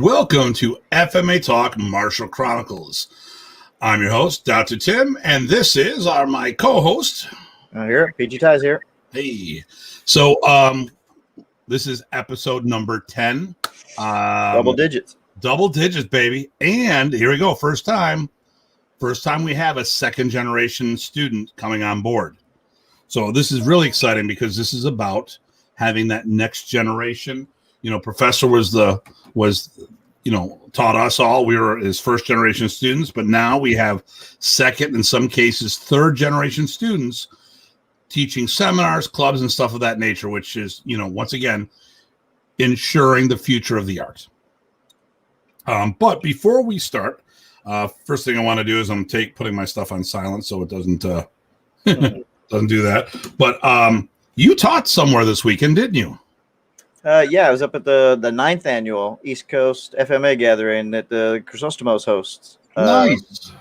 Welcome to FMATalk Martial Chronicles. I'm your host, Datu Tim, and this is my co-host. Here, PG Ties here. Hey. So, this is episode number 10. Double digits. Double digits, baby. And here we go. First time we have a second generation student coming on board. So this is really exciting because this is about having that next generation. You know, Professor taught us all. We were his first generation students, but now we have second, in some cases, third generation students teaching seminars, clubs, and stuff of that nature, which is, once again, ensuring the future of the art. But before we start, first thing I want to do is I'm putting my stuff on silent so it doesn't doesn't do that. But you taught somewhere this weekend, didn't you? Yeah, I was up at the 9th annual East Coast FMA gathering that the Chrysostomos hosts. Nice.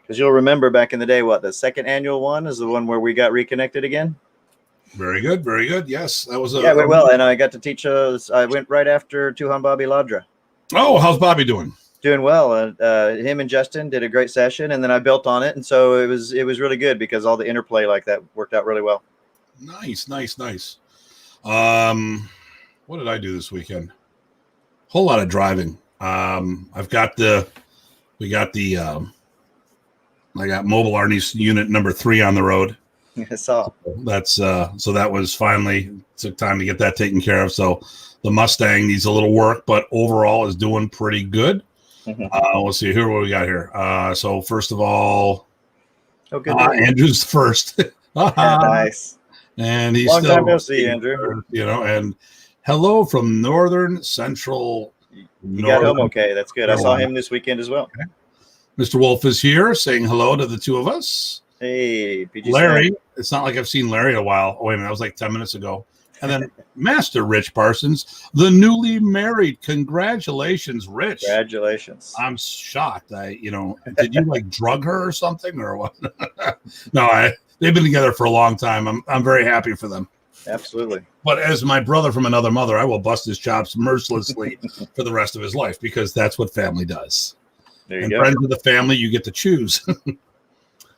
Because you'll remember back in the day, the second annual one is the one where we got reconnected again. Very good, very good. Yes, that was yeah, went well, and I got to teach. I went right after Tuhan Bobby Ladra. Oh, how's Bobby doing? Doing well. Him and Justin did a great session, and then I built on it, and so it was really good because all the interplay like that worked out really well. Nice. What did I do this weekend? Whole lot of driving. I got mobile Arnis unit number 3 on the road. I saw. That's so that was finally took time to get that taken care of. So the Mustang needs a little work, but overall is doing pretty good. Let's see here what we got here. So first of all, Andrew's first. Nice. And he's long still time no see, Andrew. And hello from Northern Central. You got home okay. That's good. I saw him this weekend as well. Okay. Mr. Wolf is here saying hello to the two of us. Hey, PG Larry. It's not like I've seen Larry in a while. Oh, wait a minute. That was like 10 minutes ago. And then Master Rich Parsons, the newly married. Congratulations, Rich. Congratulations. I'm shocked. Did you drug her or something or what? No, they've been together for a long time. I'm very happy for them. Absolutely. But as my brother from another mother, I will bust his chops mercilessly for the rest of his life because that's what family does. There you and go. Friends of the family, you get to choose.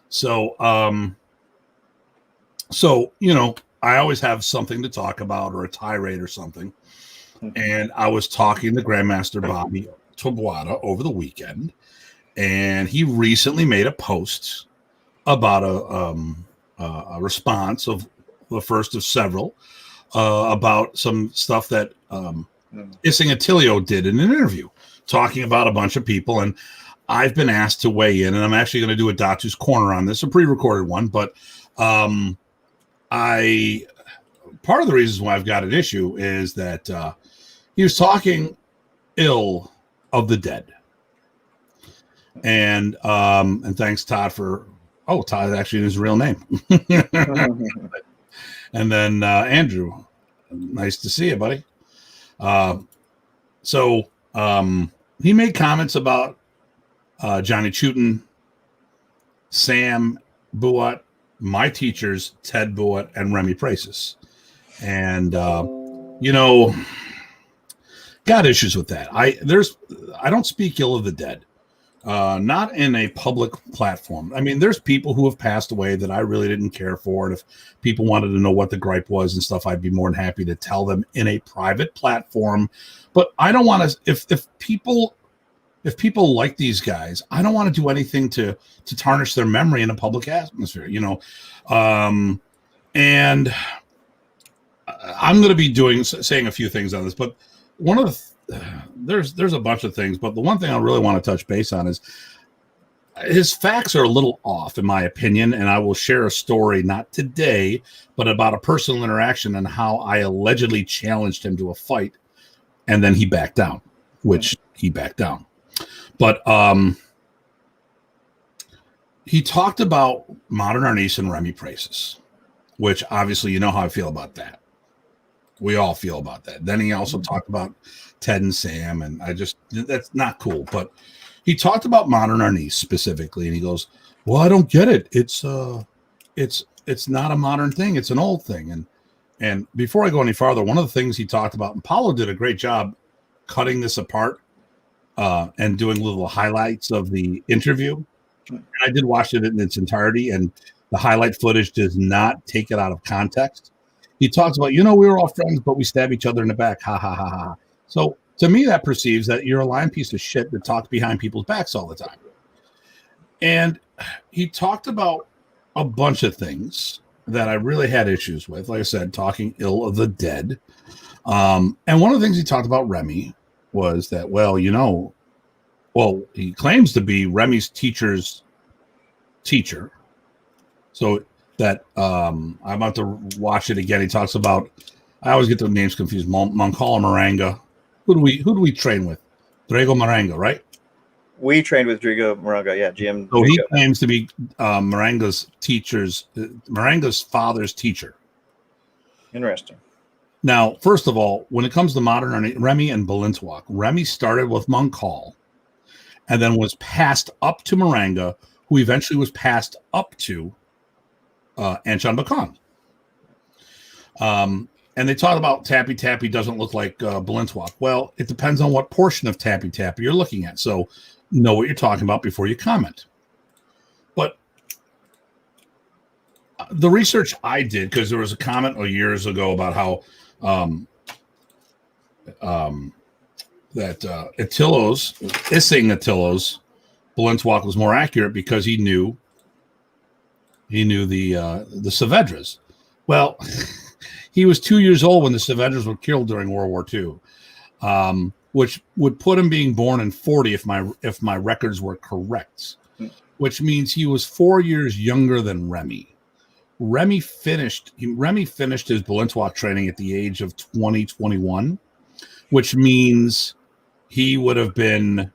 So, I always have something to talk about or a tirade or something. And I was talking to Grandmaster Bobby Tabuada over the weekend, and he recently made a post about a response of the first of several about some stuff that Ising Attilio did in an interview, talking about a bunch of people. And I've been asked to weigh in, and I'm actually going to do a Datu's Corner on this, a pre-recorded one. But part of the reasons why I've got an issue is that he was talking ill of the dead. And thanks, Todd, Todd actually is his real name. And then Andrew, nice to see you, buddy. So he made comments about Johnny Chutin, Sam Buat, my teachers, Ted Buat, and Remy Pracis. And, got issues with that. I don't speak ill of the dead. Not in a public platform. I mean, there's people who have passed away that I really didn't care for. And if people wanted to know what the gripe was and stuff, I'd be more than happy to tell them in a private platform. But I don't want to, if people like these guys, I don't want to do anything to tarnish their memory in a public atmosphere, and I'm going to be saying a few things on this, but one of the there's a bunch of things, but the one thing I really want to touch base on is his facts are a little off, in my opinion, and I will share a story, not today, but about a personal interaction and how I allegedly challenged him to a fight, and then he backed down, which he backed down. But he talked about modern Arnis and Remy Pracis, which obviously you know how I feel about that. We all feel about that. Then he also talked about Ted and Sam, and that's not cool. But he talked about modern Arnis specifically, and he goes, "Well, I don't get it. It's not a modern thing. It's an old thing." And before I go any farther, one of the things he talked about, and Paulo did a great job cutting this apart and doing little highlights of the interview. And I did watch it in its entirety, and the highlight footage does not take it out of context. He talks about, we were all friends, but we stab each other in the back. Ha, ha, ha, ha. So to me, that perceives that you're a lying piece of shit that talks behind people's backs all the time. And he talked about a bunch of things that I really had issues with. Like I said, talking ill of the dead. And one of the things he talked about Remy was that, he claims to be Remy's teacher's teacher. So that I'm about to watch it again. He talks about, I always get the names confused, Moncala Maranga. Who do we train with? Drago Maranga, right? We trained with Drigo Maranga, yeah, GM. So he claims to be Maranga's father's teacher. Interesting. Now, first of all, when it comes to modern Remy and Balintawak, Remy started with Moncala and then was passed up to Maranga, who eventually was passed up to Anshan Bakong. And they talk about Tappy Tappy doesn't look like Balintawak. Well, it depends on what portion of Tappy Tappy you're looking at. So know what you're talking about before you comment. But the research I did, because there was a comment years ago about how that Ising Attilo's Balintawak was more accurate because he knew the Saavedras. Well, he was 2 years old when the Saavedras were killed during World War II, which would put him being born in 40 if my records were correct, which means he was 4 years younger than Remy. Remy finished his Balintawak training at the age of 21, which means he would have been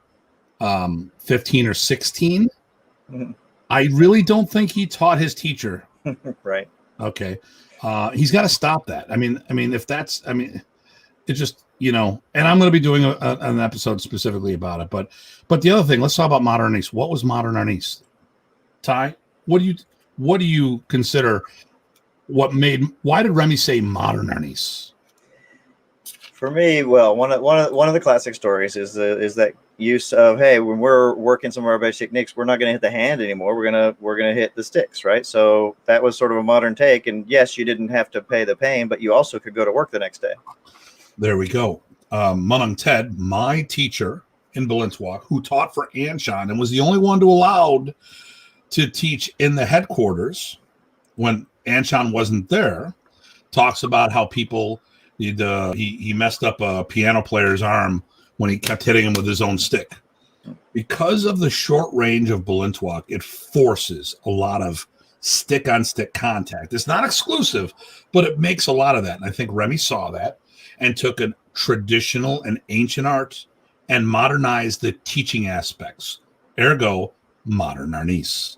15 or 16. Mm-hmm. I really don't think he taught his teacher. Right. Okay. He's got to stop that. It just, and I'm going to be doing an episode specifically about it. But the other thing, let's talk about modern Arnis. What was modern Arnis? Ty, what do you consider why did Remy say modern Arnis? For me, well, one of the classic stories is that use of, hey, when we're working some of our basic techniques, we're not going to hit the hand anymore. We're gonna hit the sticks, right? So that was sort of a modern take. And yes, you didn't have to pay the pain, but you also could go to work the next day. There we go. Munung Ted, my teacher in Balintawak, who taught for Anshan and was the only one allowed to teach in the headquarters when Anshan wasn't there, talks about how people. He messed up a piano player's arm when he kept hitting him with his own stick. Because of the short range of Balintawak, it forces a lot of stick-on-stick contact. It's not exclusive, but it makes a lot of that. And I think Remy saw that and took a traditional and ancient art and modernized the teaching aspects. Ergo, modern Arnis.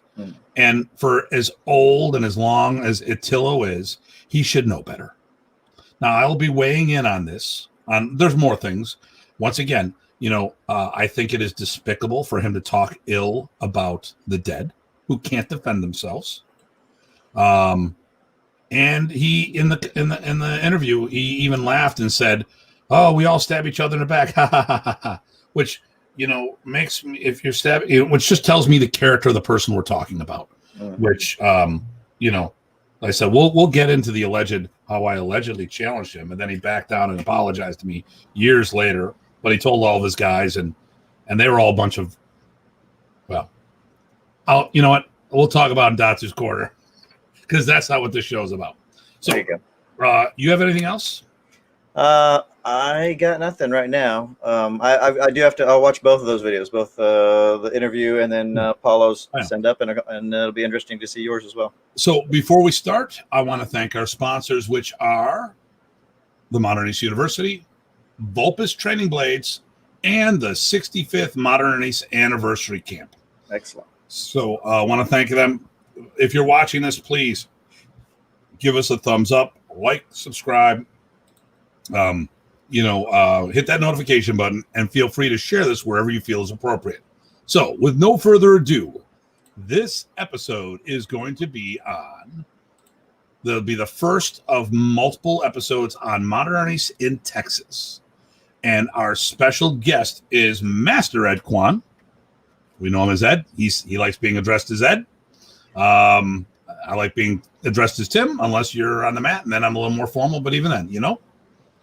And for as old and as long as Attilo is, he should know better. Now, I'll be weighing in on this. There's more things. Once again, I think it is despicable for him to talk ill about the dead who can't defend themselves. And he in the interview, he even laughed and said, "Oh, we all stab each other in the back," ha ha ha ha ha. Which makes me, if you're stabbing, which just tells me the character of the person we're talking about. Which like I said, we'll get into the how I allegedly challenged him, and then he backed down and apologized to me years later. But he told all of his guys, and they were all a bunch of, well, you know what? We'll talk about in Datu's Corner because that's not what this show is about. So, there you go. You have anything else? I got nothing right now. I do have to. I'll watch both of those videos, both the interview and then Paulo's send up, and it'll be interesting to see yours as well. So before we start, I want to thank our sponsors, which are the Modern Arnis University, Vulpes Training Blades, and the 65th Modern Arnis Anniversary Camp. Excellent. So I want to thank them. If you're watching this, please give us a thumbs up, like, subscribe. Hit that notification button and feel free to share this wherever you feel is appropriate. So with no further ado, this episode is going to be there'll be the first of multiple episodes on Modern Arnis in Texas. And our special guest is Master Ed Kwan. We know him as Ed. He likes being addressed as Ed. I like being addressed as Tim, unless you're on the mat, and then I'm a little more formal. But even then, when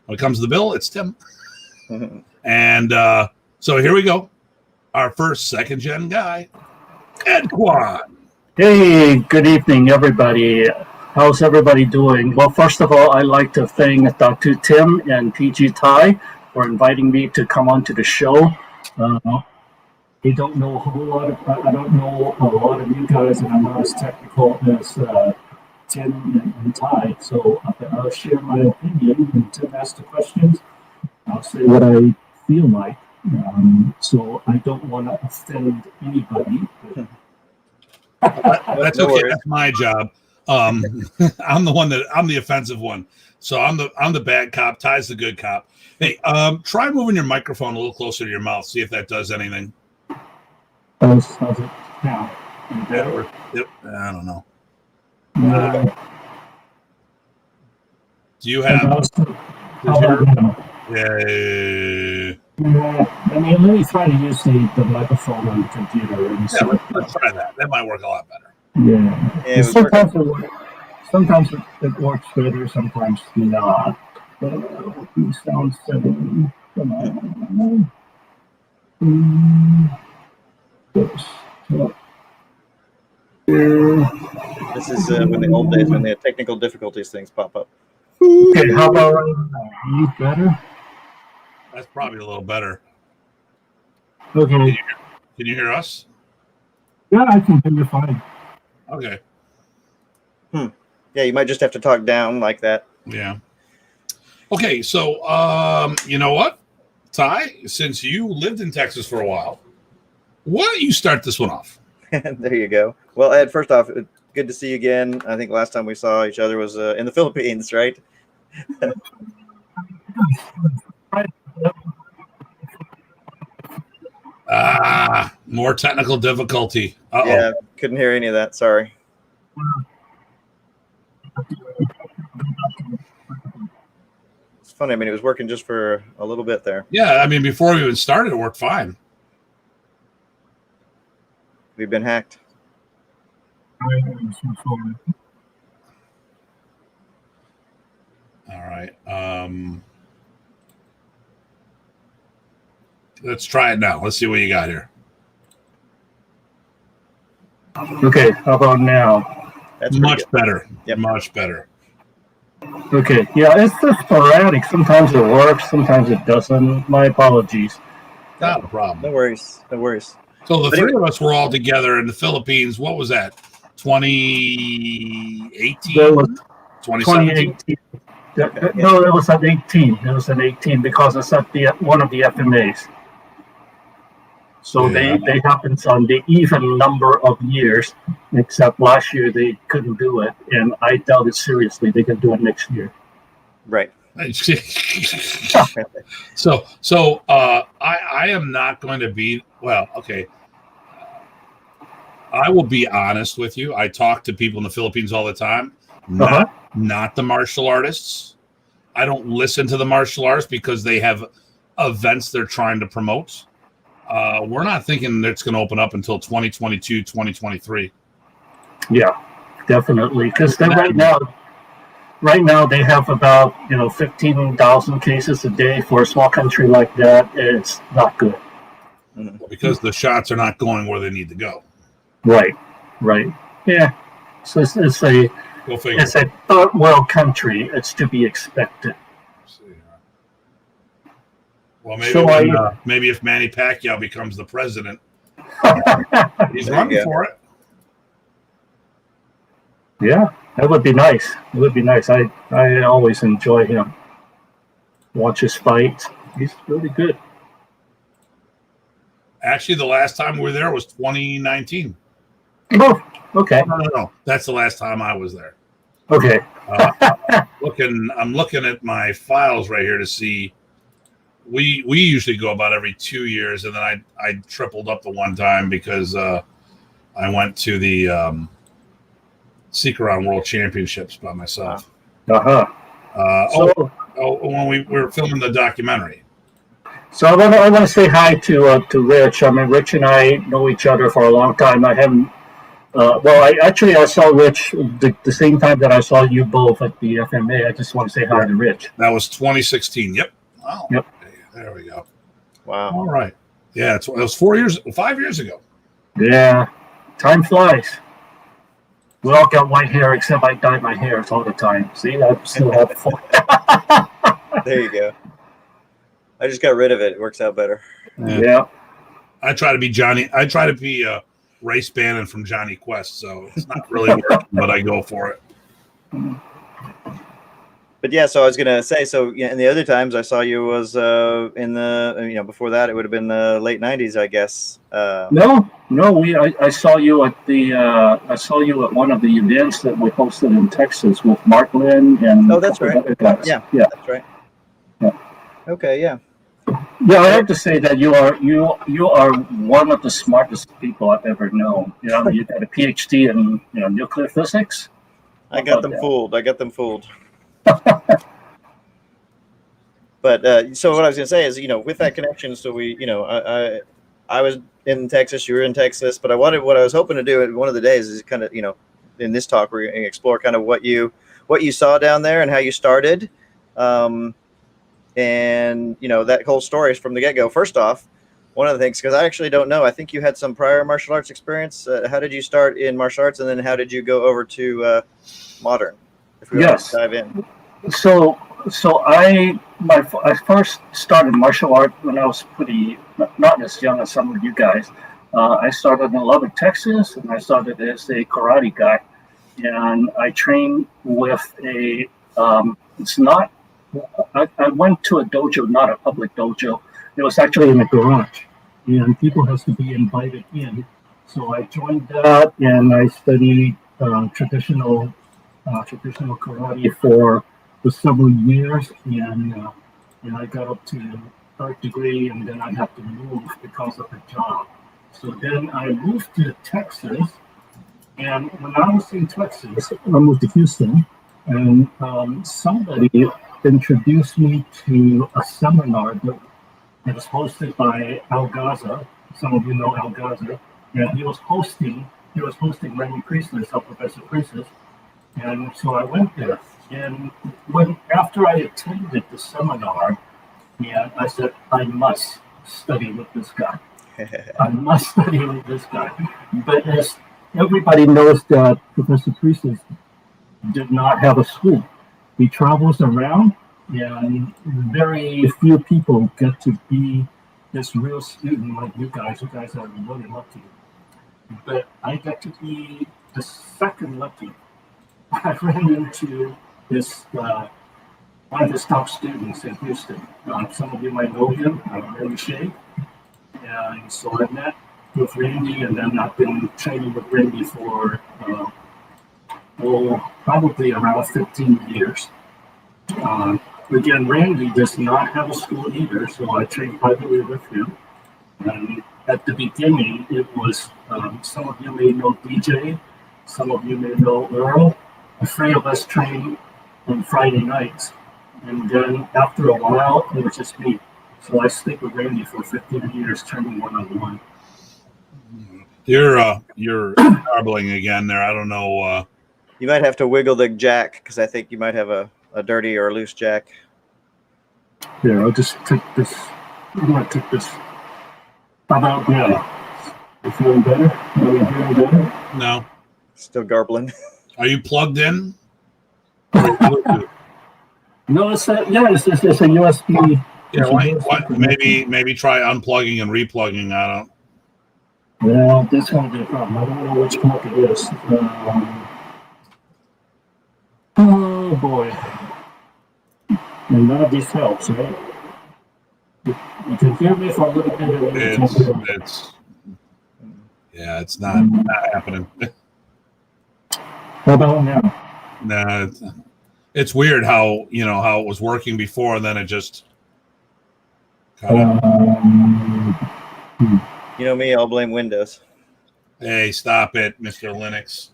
it comes to the bill, it's Tim. And so here we go. Our first second-gen guy, Ed Kwan. Hey, good evening, everybody. How's everybody doing? Well, first of all, I'd like to thank Datu Tim and PG Ty for inviting me to come onto the show. I don't know a whole lot of, I don't know a lot of you guys, and I'm not as technical as Tim and Ty. So I'll share my opinion, and Tim asks the questions. I'll say what I feel like. So I don't want to offend anybody. That's okay. That's my job. I'm the offensive one. So I'm the bad cop. Ty's the good cop. Hey, try moving your microphone a little closer to your mouth. See if that does anything. How's it now? I don't know. Do you have? Yeah. I mean, let me try to use the microphone on the computer. And let's try that. That might work a lot better. Yeah. Sometimes it works better, sometimes not. He sounds come on. This is when the old days, when the technical difficulties things pop up. Okay, how about right now? Are you better? That's probably a little better. Okay. Can you hear us? Yeah, I can hear you fine. Okay. Yeah, you might just have to talk down like that. Yeah. Okay, so you know what, Ty? Since you lived in Texas for a while, why don't you start this one off? There you go. Well, Ed, first off, good to see you again. I think last time we saw each other was in the Philippines, right? More technical difficulty. Uh-oh. Yeah, couldn't hear any of that. Sorry. It's funny. I mean, it was working just for a little bit there. Yeah, I mean, before we even started, it worked fine. We've been hacked. All right. Let's try it now. Let's see what you got here. Okay, how about now? That's much better. Yep. Much better. Okay, yeah, it's just sporadic. Sometimes it works, sometimes it doesn't. My apologies. Not a problem. No worries. No worries. So the three of us were all together in the Philippines. What was that? 2018? 2017? 2018. No, it was at 18. It was at 18 because it's at one of the FMAs. So they happens on the even number of years, except last year they couldn't do it, and I doubt it seriously they can do it next year. Right. So I am not going to be okay. I will be honest with you. I talk to people in the Philippines all the time. Not the martial artists. I don't listen to the martial artists because they have events they're trying to promote. We're not thinking that it's going to open up until 2022, 2023. Yeah, definitely. Because right now they have about 15,000 cases a day. For a small country like that, it's not good. Because the shots are not going where they need to go. Right. Yeah. So it's a third world country. It's to be expected. Well, maybe if Manny Pacquiao becomes the president, he's running for it. Yeah, that would be nice. It would be nice. I always enjoy him. Watch his fights. He's really good. Actually, the last time we were there was 2019. Oh, okay. No. That's the last time I was there. Okay. I'm looking at my files right here to see. We usually go about every 2 years, and then I tripled up the one time because I went to the Seek-Around World Championships by myself. When we were filming the documentary. So I want to say hi to Rich. I mean, Rich and I know each other for a long time. I haven't. I saw Rich the same time that I saw you both at the FMA. I just want to say hi to Rich. That was 2016. Yep. Wow. Yep. Okay, there we go. Wow. All right. Yeah, it was 5 years ago. Yeah, time flies. We all got white hair except I dye my hair all the time. See, I still have fun. There you go. I just got rid of it. It works out better. Yeah. I try to be Race Bannon from Johnny Quest, so it's not really working, but I go for it. But yeah, so I was gonna say, and the other times I saw you was in the, before that it would have been the late '90s, I guess. No, I saw you at one of the events that we hosted in Texas with Mark Lynn and. Oh, that's right. Yeah, that's right. Yeah. Okay, yeah. Yeah, I have to say that you are one of the smartest people I've ever known. You got a PhD in nuclear physics. I got them fooled. But so what I was going to say is, with that connection, so we, I was in Texas, you were in Texas, but what I was hoping to do one of the days is kind of, in this talk, we're going to explore kind of what you saw down there and how you started. And, that whole story is from the get-go. First off, one of the things, because I actually don't know, I think you had some prior martial arts experience. How did you start in martial arts, and then how did you go over to modern? If we want to dive in. So I first started martial art when I was not as young as some of you guys. I started in Lubbock, Texas, and I started as a karate guy. And I trained with I went to a dojo, not a public dojo. It was actually in a garage, and people has to be invited in. So I joined that, and I studied traditional karate for several years, and I got up to third degree, and then I had to move because of a job. So then I moved to Texas, and when I was in Texas, I moved to Houston, and somebody introduced me to a seminar that was hosted by Al Gaza. Some of you know Al Gaza, and he was hosting Randy Priestley, Professor Priestley. And so I went there, and after I attended the seminar, I said, I must study with this guy. I must study with this guy. But as everybody knows, that Professor Priestley did not have a school. He travels around, and very few people get to be this real student like you guys. You guys are really lucky. But I get to be the second lucky. I ran into one of his top students in Houston. Some of you might know him, Randy Shea. And so I met with Randy, and then I've been training with Randy for probably around 15 years. Again, Randy does not have a school either, so I trained privately with him. And at the beginning, it was, some of you may know DJ, some of you may know Earl. The three of us trained on Friday nights. And then after a while, it was just me. So I stick with Randy for 15 years, training one-on-one. You're garbling again there. I don't know. You might have to wiggle the jack, because I think you might have a dirty or a loose jack. Here, I'll just take this. I'm going to take this. How about now? You feeling better? Are you feeling better? No. Still garbling. Are you plugged in? No, it's a USB. Yeah, maybe try unplugging and replugging. I don't. Well, that's going to be a problem. I don't know which mark it is. Oh boy. And none of this helps, right? You can hear me for a little bit. It's not happening. How about now? Nah, it's weird how it was working before, and then it just. You know me, I'll blame Windows. Hey, stop it, Mr. Linux.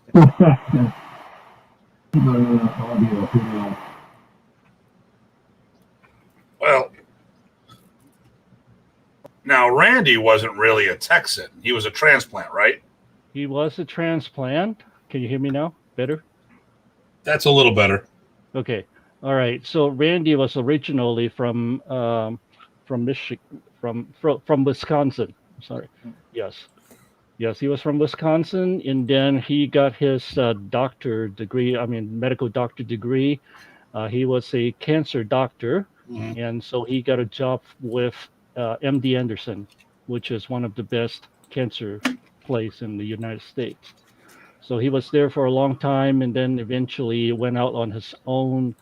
Well, Now, Randy wasn't really a Texan. He was a transplant, right? He was a transplant. Can you hear me now? Better? That's a little better. Okay. All right. So Randy was originally from Michigan, from Wisconsin. Sorry. Yes. Yes, he was from Wisconsin, and then he got his doctor degree. I mean, medical doctor degree. He was a cancer doctor, and so he got a job with MD Anderson, which is one of the best cancer place in the United States. So he was there for a long time, and then eventually went out on his own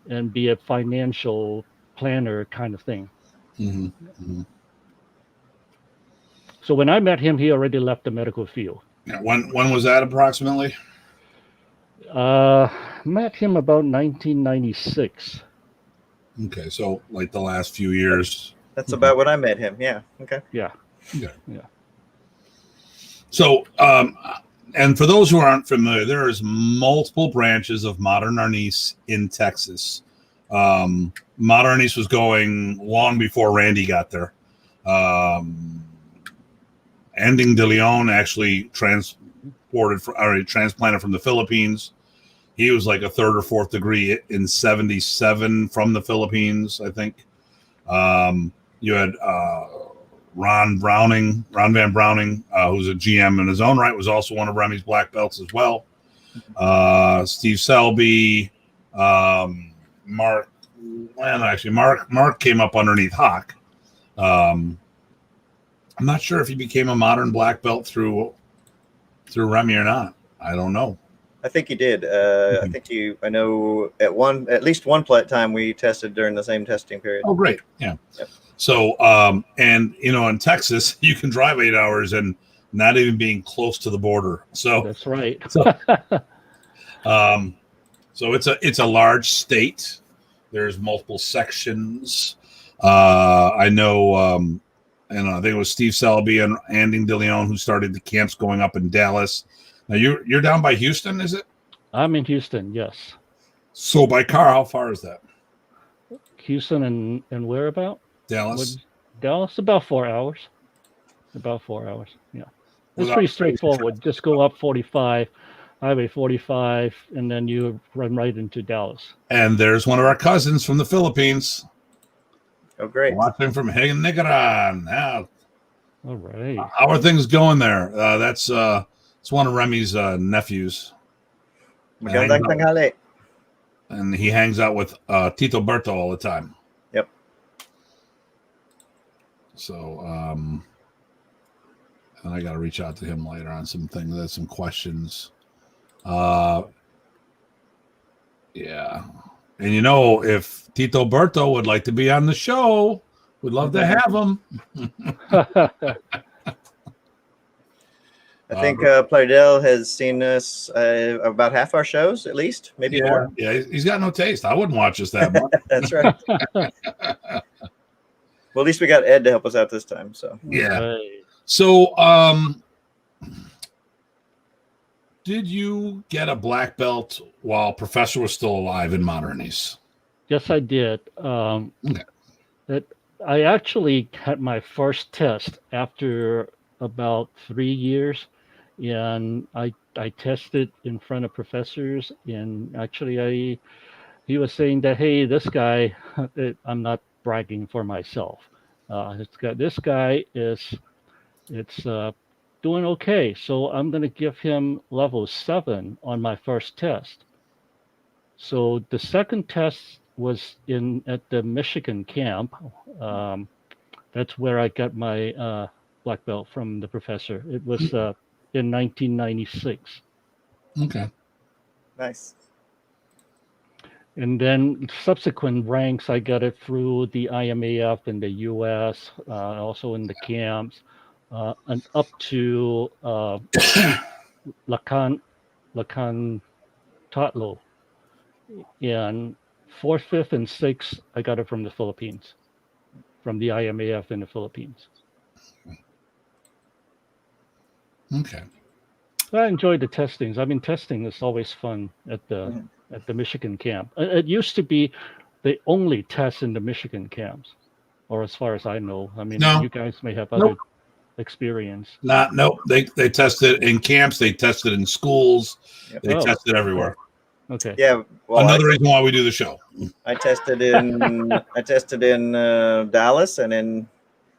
and be a financial planner kind of thing. So when I met him, he already left the medical field. Now, when was that approximately? Met him about 1996. Okay, so like the last few years. That's about when I met him. Yeah. Okay. Yeah. Yeah. So, and for those who aren't familiar, there is multiple branches of modern Arnis in Texas. Modern Arnis was going long before Randy got there. Ending de Leon actually transplanted from the Philippines. He was like a third or fourth degree in 77 from the Philippines, I think. You had Ron Van Browning, who's a GM in his own right, was also one of Remy's black belts as well. Steve Selby, Mark came up underneath Hawk. I'm not sure if he became a modern black belt through Remy or not. I don't know. I think he did. I know at least one time we tested during the same testing period. Oh, great. Yeah. Yep. So, and in Texas, you can drive 8 hours and not even being close to the border. So that's right. So it's a large state. There's multiple sections. I know, and I think it was Steve Selby and Andy de Leon who started the camps going up in Dallas. Now you're down by Houston, is it? I'm in Houston, yes. So by car, how far is that? Houston and where about? Dallas. Dallas, about 4 hours. About 4 hours, yeah. It's Without pretty straightforward. Just go up 45, Highway 45, and then you run right into Dallas. And there's one of our cousins from the Philippines. Oh, great. Watching from Negran. Now, all right. How are things going there? That's it's one of Remy's nephews. Magandang tanghali. And he hangs out with Tito Berto all the time. Yep. So, and I got to reach out to him later on some things. There's some questions. Yeah. And if Tito Berto would like to be on the show, we'd love to have him. I think Playdell has seen us about half our shows, at least, maybe more. Yeah, he's got no taste. I wouldn't watch us that much. That's right. Well, at least we got Ed to help us out this time. So yeah. Right. So, did you get a black belt while Professor was still alive in Modern Arnis? Yes, I did. Okay. I actually had my first test after about 3 years, and I tested in front of professors, and actually he was saying that, hey, this guy, I'm not bragging for myself. This guy is doing okay, so I'm going to give him level 7 on my first test. So the second test was at the Michigan camp. That's where I got my black belt from the professor. It was in 1996. Okay. nice. And then subsequent ranks, I got it through the IMAF in the U.S., also in the camps, and up to Lacan Tatlo. And 4th, 5th, and 6th, I got it from the Philippines, from the IMAF in the Philippines. Okay. I enjoyed the testings. I mean, testing is always fun at the Michigan camp. It used to be the only test in the Michigan camps. or as far as I know. I mean, No. you guys may have Nope. other experience. Nope. They tested in camps. They tested in schools. Yep. They Oh, tested everywhere. Okay. Yeah. Well, Another reason why we do the show. I tested in Dallas, and then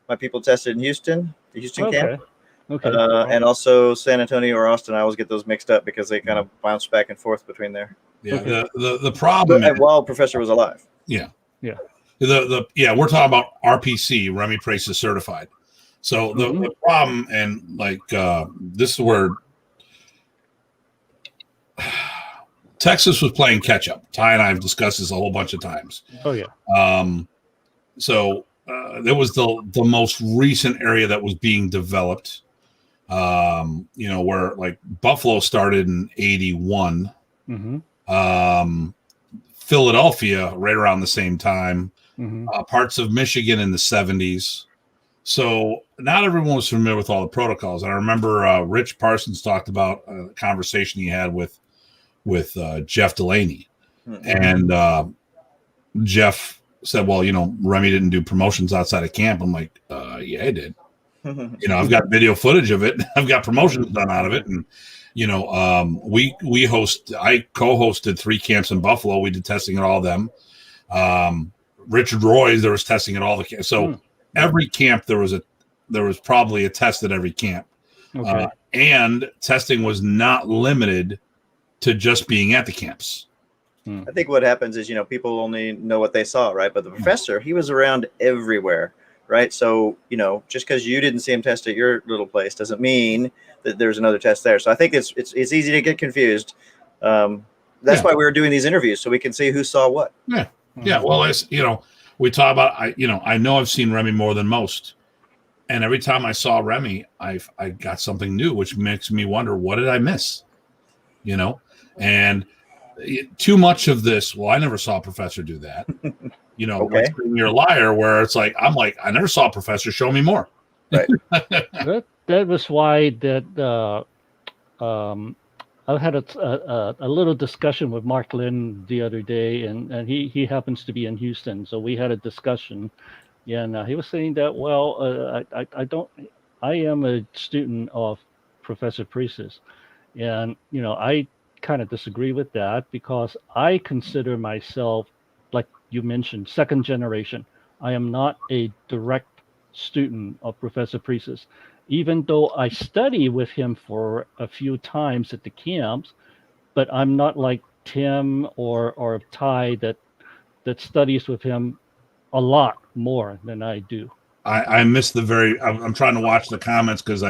my people tested in Houston, the Houston camp. Okay. And also San Antonio or Austin. I always get those mixed up because they kind of bounce back and forth between there. Yeah. Okay. The problem is, While Professor was alive. yeah. Yeah. We're talking about RPC, Remy Praces certified. So the problem, and like this is where Texas was playing catch up. Ty and I have discussed this a whole bunch of times. Oh yeah. So there was the most recent area that was being developed. Where like Buffalo started in 81. Philadelphia right around the same time. Parts of Michigan in the 70s. So not everyone was familiar with all the protocols. And I remember Rich Parsons talked about a conversation he had with Jeff Delaney. And Jeff said, well, Remy didn't do promotions outside of camp. I'm like, yeah, I did. I've got video footage of it. I've got promotions done out of it. And, I co-hosted 3 camps in Buffalo. We did testing at all of them. Richard Roy's, there was testing at all the camps. So every camp, there was probably a test at every camp. Okay. And testing was not limited to just being at the camps. I think what happens is, people only know what they saw, right? But the professor, he was around everywhere, right? So, just because you didn't see him test at your little place doesn't mean that there's another test there. So I think it's easy to get confused. That's why we were doing these interviews, so we can see who saw what. Yeah. Yeah. Well, we talk about, I know I've seen Remy more than most. And every time I saw Remy, I got something new, which makes me wonder, what did I miss? And too much of this, well, I never saw a professor do that. Okay. Like you're a liar, where it's like, I'm like, I never saw a professor, show me more. Right. That was why that I had a little discussion with Mark Lynn the other day, and he happens to be in Houston, so we had a discussion. Yeah, and he was saying that, well, I am a student of Professor Priestess, and I kind of disagree with that, because I consider myself, like you mentioned, second generation. I am not a direct student of Professor Priestess, even though I study with him for a few times at the camps, but I'm not like Tim or Ty that studies with him a lot more than I do. I missed I'm trying to watch the comments because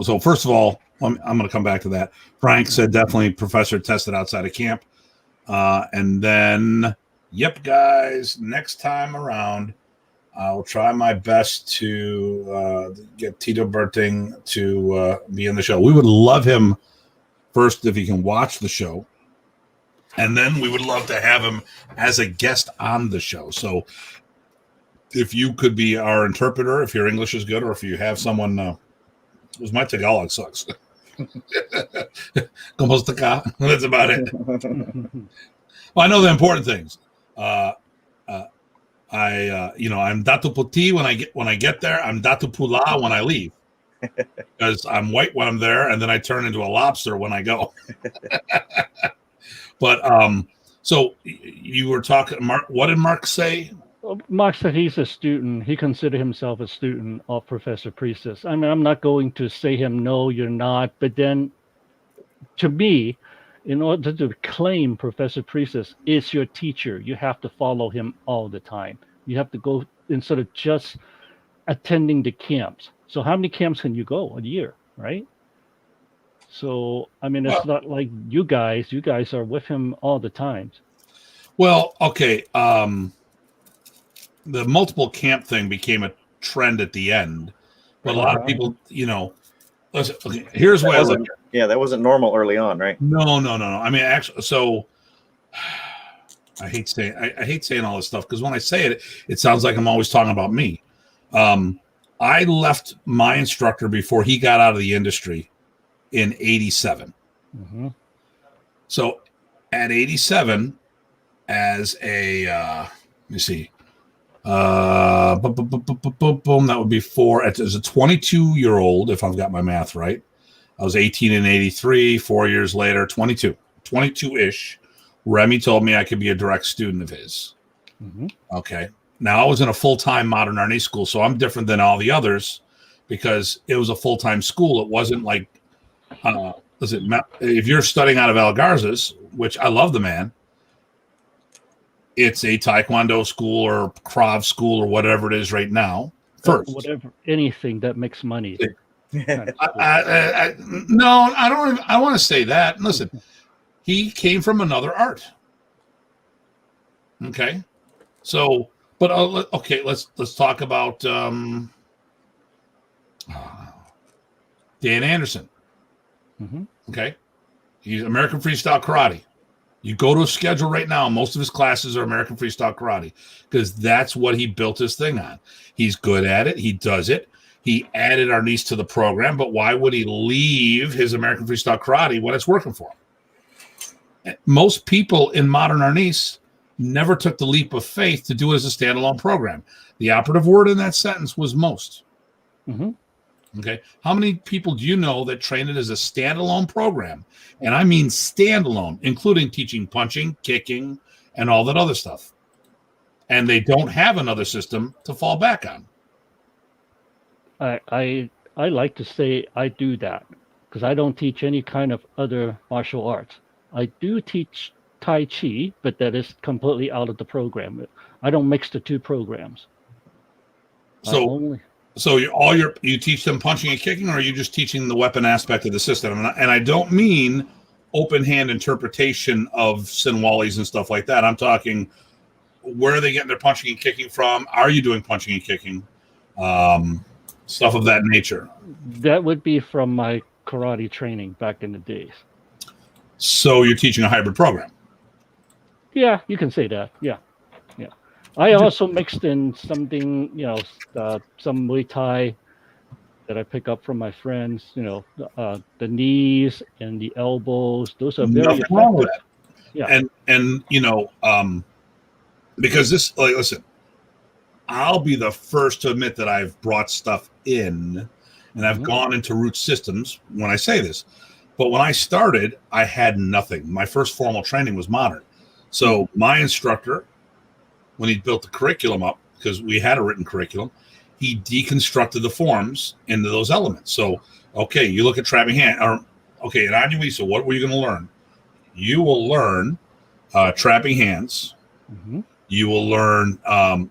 so first of all, I'm going to come back to that. Frank said definitely professor tested outside of camp. And then, yep, guys, next time around, I'll try my best to get Tito Berting to be in the show. We would love him first if he can watch the show. And then we would love to have him as a guest on the show. So if you could be our interpreter, if your English is good, or if you have someone, who's my Tagalog sucks. ¿Cómo está acá? That's about it. Well, I know the important things. I'm Datu Puti when I get there. I'm Datu Pula when I leave, because I'm white when I'm there, and then I turn into a lobster when I go. But so you were talking, Mark. What did Mark say? Mark said he's a student. He considered himself a student of Professor Priestess. I mean, I'm not going to say him, no, you're not. But then, to me, in order to claim Professor Priestess is your teacher, you have to follow him all the time. You have to go instead of just attending the camps. So how many camps can you go a year, right? So, I mean, it's not like you guys are with him all the time. Well, okay. The multiple camp thing became a trend at the end, but a lot of people, listen, okay, here's what I was like. Yeah, that wasn't normal early on, right? No. I mean, actually, so I hate saying all this stuff, because when I say it, it sounds like I'm always talking about me. I left my instructor before he got out of the industry in 87. Mm-hmm. So at 87, as a let me see, Boom. That would be 4. As a 22-year-old, if I've got my math right. I was 18 in 83. 4 years later, 22-ish. Remy told me I could be a direct student of his. Mm-hmm. Okay. Now I was in a full-time modern Arnis school, so I'm different than all the others because it was a full-time school. It wasn't like, if you're studying out of Algarza's, which I love the man, it's a Taekwondo school or Krav school or whatever it is right now. First, whatever, anything that makes money. No, I don't. I want to say that. Listen, he came from another art. Okay, so, but okay, let's talk about Dan Anderson. Mm-hmm. Okay, he's American Freestyle Karate. You go to a schedule right now, most of his classes are American Freestyle Karate because that's what he built his thing on. He's good at it. He does it. He added Arnis to the program, but why would he leave his American Freestyle Karate when it's working for him? Most people in modern Arnis never took the leap of faith to do it as a standalone program. The operative word in that sentence was most. Mm-hmm. Okay. How many people do you know that train it as a standalone program? And I mean standalone, including teaching punching, kicking, and all that other stuff. And they don't have another system to fall back on. I like to say I do that because I don't teach any kind of other martial arts. I do teach Tai Chi, but that is completely out of the program. I don't mix the two programs. So you teach them punching and kicking, or are you just teaching the weapon aspect of the system? And I don't mean open hand interpretation of Sinwalis and stuff like that. I'm talking, where are they getting their punching and kicking from? Are you doing punching and kicking? Stuff of that nature. That would be from my karate training back in the days. So you're teaching a hybrid program. Yeah, you can say that. Yeah. I also mixed in something, some Muay Thai that I pick up from my friends. The knees and the elbows. Those are very Nothing wrong with effective. that. Yeah. And because this, listen, I'll be the first to admit that I've brought stuff in and I've gone into root systems when I say this. But when I started, I had nothing. My first formal training was modern. So my instructor, when he built the curriculum up, because we had a written curriculum, he deconstructed the forms into those elements. So, okay, you look at trapping hand, or okay, at Anuisa, what were you going to learn? You will learn trapping hands. Mm-hmm. You will learn,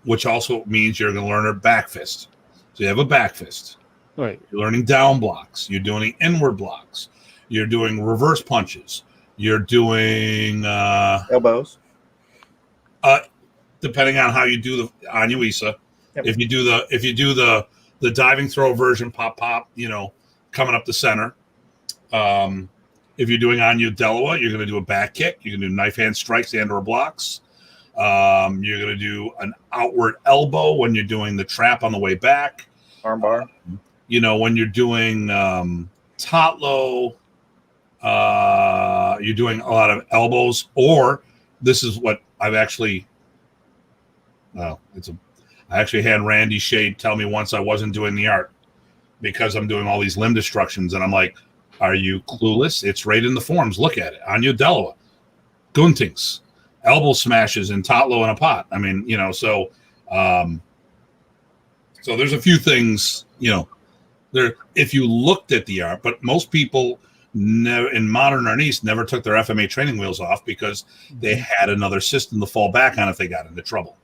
which also means you're going to learn a back fist. So you have a back fist. Right. You're learning down blocks. You're doing inward blocks. You're doing reverse punches. You're doing elbows. Depending on how you do the Anuisa. Yep. If you do the diving throw version, pop, coming up the center. If you're doing Anu Delawa, you're going to do a back kick. You're going to do knife hand strikes and or blocks. You're going to do an outward elbow when you're doing the trap on the way back. Armbar. When you're doing Tatlo, you're doing a lot of elbows. Or this is what I've actually. I actually had Randy Shade tell me once I wasn't doing the art because I'm doing all these limb destructions, and I'm like, "Are you clueless? It's right in the forms. Look at it. Anya Delawa, Guntings, elbow smashes, and Tatlo in a pot. I mean, so there's a few things, there. If you looked at the art, but most people in modern Arnis never took their FMA training wheels off because they had another system to fall back on if they got into trouble.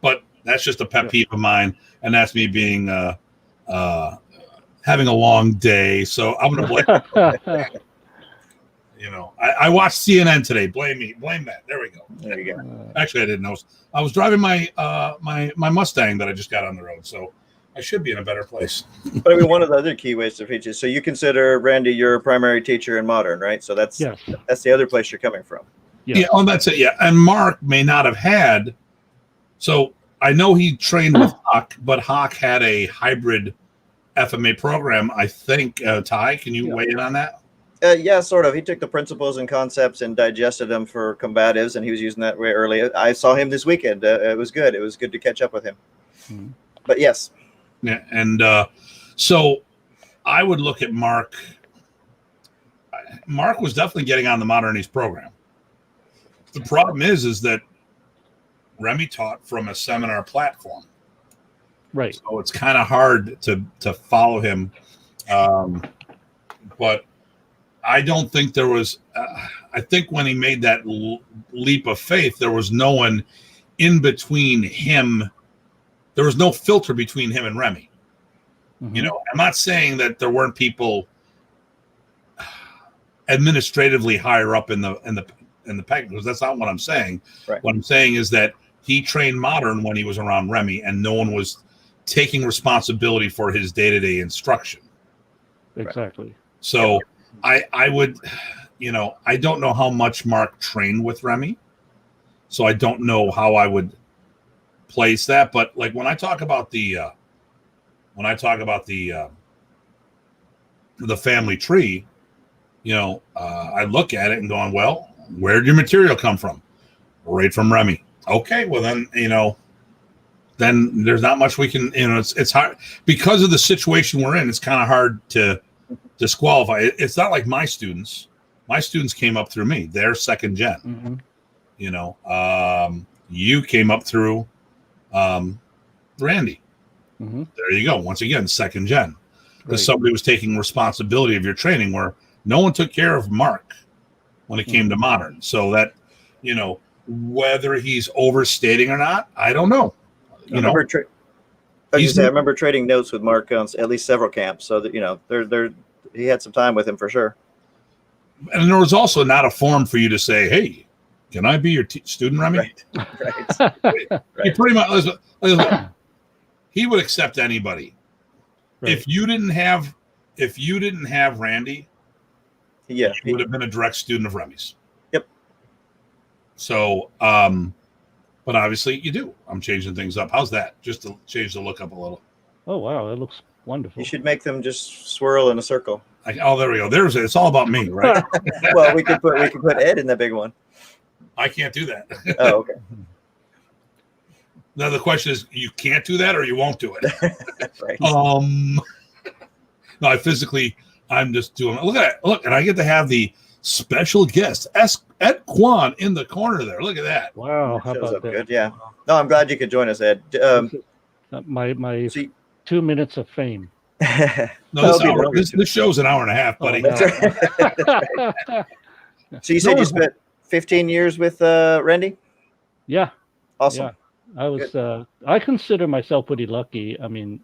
But that's just a pet peeve of mine, and that's me being having a long day. So I'm going to blame. I watched CNN today. Blame that. There we go. There you go. Actually, I didn't know. I was driving my my Mustang that I just got on the road, so I should be in a better place. But I mean, one of the other key ways to teach is, so you consider Randy your primary teacher in modern, right? So that's the other place you're coming from. Yeah, that's it. Yeah, and Mark may not have had. So I know he trained with Hawk, but Hawk had a hybrid FMA program, I think. Ty, can you weigh in on that? Yeah, sort of. He took the principles and concepts and digested them for combatives, and he was using that way early. I saw him this weekend. It was good. It was good to catch up with him. Mhm. But yes. Yeah, and so I would look at Mark. Mark was definitely getting on the Modernese program. The problem is that Remy taught from a seminar platform, Right. so it's kind of hard to follow him. But I don't think there was. I think when he made that leap of faith, there was no one in between him. There was no filter between him and Remy. Mhm. You know, I'm not saying that there weren't people administratively higher up in the package, because that's not what I'm saying. Right. What I'm saying is that he trained modern when he was around Remy, and no one was taking responsibility for his day-to-day instruction. Exactly. So I would, you know, I don't know how much Mark trained with Remy, so I don't know how I would place that. But like when I talk about the family tree, you know, I look at it and going, well, where did your material come from? Right from Remy. Okay, well then, you know, then there's not much we can, you know, it's hard because of the situation we're in. It's kind of hard to disqualify. It's not like my students. My students came up through me. They're second gen. Mm-hmm. You know, you came up through Randy. Mm-hmm. There you go. Once again, second gen. Because Right. somebody was taking responsibility of your training, where no one took care of Mark when it came to modern. So that, you know, whether he's overstating or not, I don't know. I remember trading notes with Mark on at least several camps, so that, you know, he had some time with him for sure. And there was also not a form for you to say, "Hey, can I be your student, Remy?" Right. He pretty much, listen, he would accept anybody. Right. If you didn't have Randy, Yeah, he would have been a direct student of Remy's. Yep. So, but obviously you do. I'm changing things up. How's that? Just to change the look up a little. Oh wow, that looks wonderful. you should make them just swirl in a circle. Oh, there we go. It's all about me, right? Well, we could put Ed in the big one. I can't do that. Oh, okay. Now the question is, you can't do that, or you won't do it. Right. No, I'm just doing. Look at that. Look, and I get to have the special guest, Ed Kwan, in the corner there. Look at that. Wow, how Shows about up that? good, yeah. No, I'm glad you could join us, Ed. My See- 2 minutes of fame. No, this show's an hour and a half, buddy. That's right. So you said you spent 15 years with Randy? Yeah. Awesome. Yeah. I was. I consider myself pretty lucky. I mean,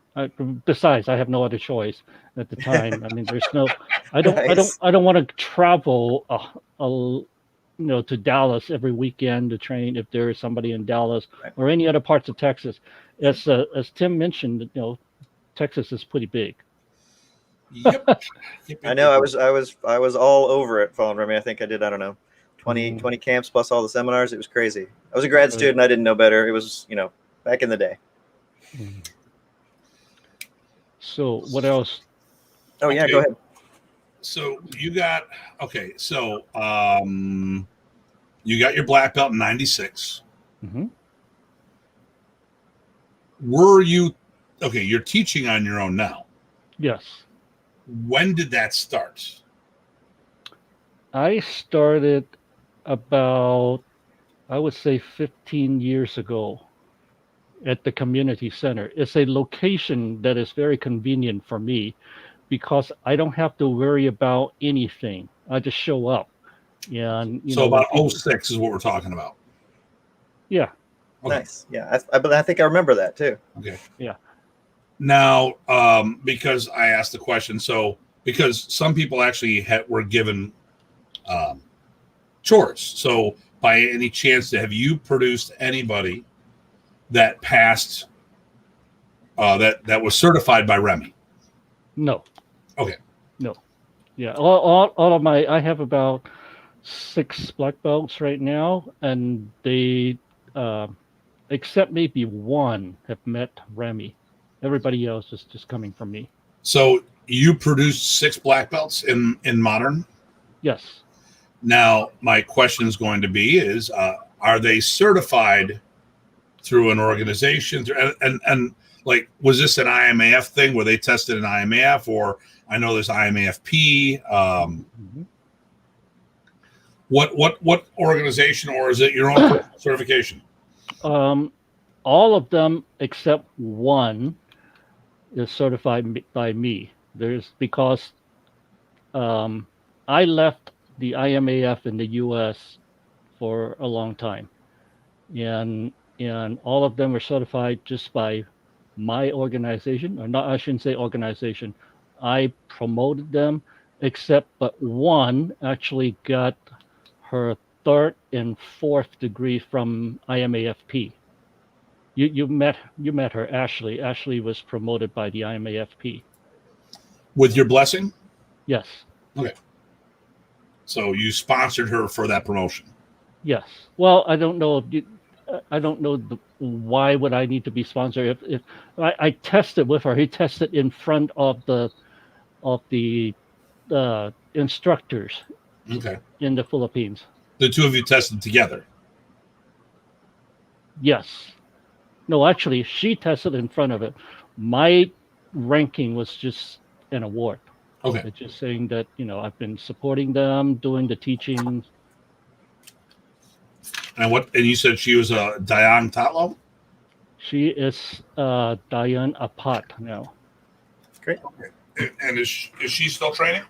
besides, I have no other choice at the time. I mean, there's no. I don't. Nice. I don't want to travel. To Dallas every weekend to train if there is somebody in Dallas or any other parts of Texas. As Tim mentioned, you know, Texas is pretty big. Yep. I know. I was all over it following Remy. I think I did, I don't know, 20 camps plus all the seminars. It was crazy. I was a grad student. I didn't know better. It was, you know, back in the day. So what else? Oh yeah, go ahead. So you got you got your black belt in 96. Mm-hmm. Were you you're teaching on your own now? Yes. When did that start? I started about, I would say 15 years ago at the community center. It's a location that is very convenient for me because I don't have to worry about anything. I just show up. And about 06 is what we're talking about. Yeah. Okay. Nice. Yeah, I think I remember that too. Okay. Yeah. Now, because I asked the question, because some people actually were given chores. So, by any chance, have you produced anybody that passed that was certified by Remy? No. Okay. No. Yeah. All of I have about 6 black belts right now, and they, except maybe one, have met Remy. Everybody else is just coming from me. So you produced 6 black belts in modern? Yes. Now, my question is going to be: are they certified through an organization? And like, was this an IMAF thing where they tested an IMAF, or I know there's IMAFP? What organization, or is it your own certification? All of them except one is certified by me. Because I left the IMAF in the U.S. for a long time, and all of them are certified just by my organization, or not. I shouldn't say organization. I promoted them, except but one actually got her 3rd and 4th degree from IMAFP. You met her, Ashley. Ashley was promoted by the IMAFP. With your blessing? Yes. Okay. So you sponsored her for that promotion? Yes. Well, I don't know. I don't know why would I need to be sponsored if I tested with her. He tested in front of the instructors. Okay. In the Philippines. The two of you tested together? Yes. No, actually, she tested in front of it. My ranking was just an award. Okay. It's just saying that, I've been supporting them, doing the teaching. And you said she was a Diane Tatlo? She is Diane Apat now. Great. Okay. And is she still training?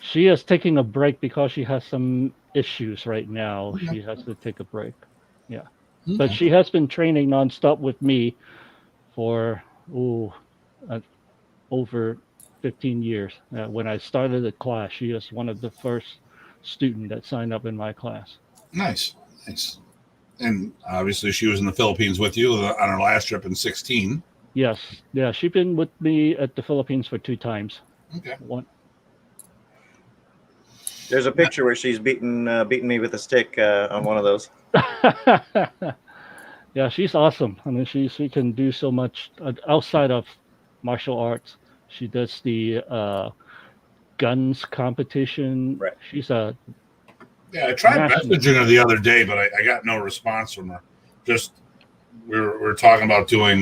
She is taking a break because she has some issues right now. Okay. She has to take a break. Yeah. Okay. But she has been training nonstop with me for over 15 years. When I started the class, she was one of the first students that signed up in my class. Nice. And obviously she was in the Philippines with you on her last trip in 2016. Yes. Yeah, she's been with me at the Philippines for 2 times. Okay. One. There's a picture where she's beating me with a stick on one of those. Yeah, she's awesome. I mean, she can do so much outside of martial arts. She does the guns competition. Right. She's a I tried messaging her the other day, but I got no response from her. Just we were talking about doing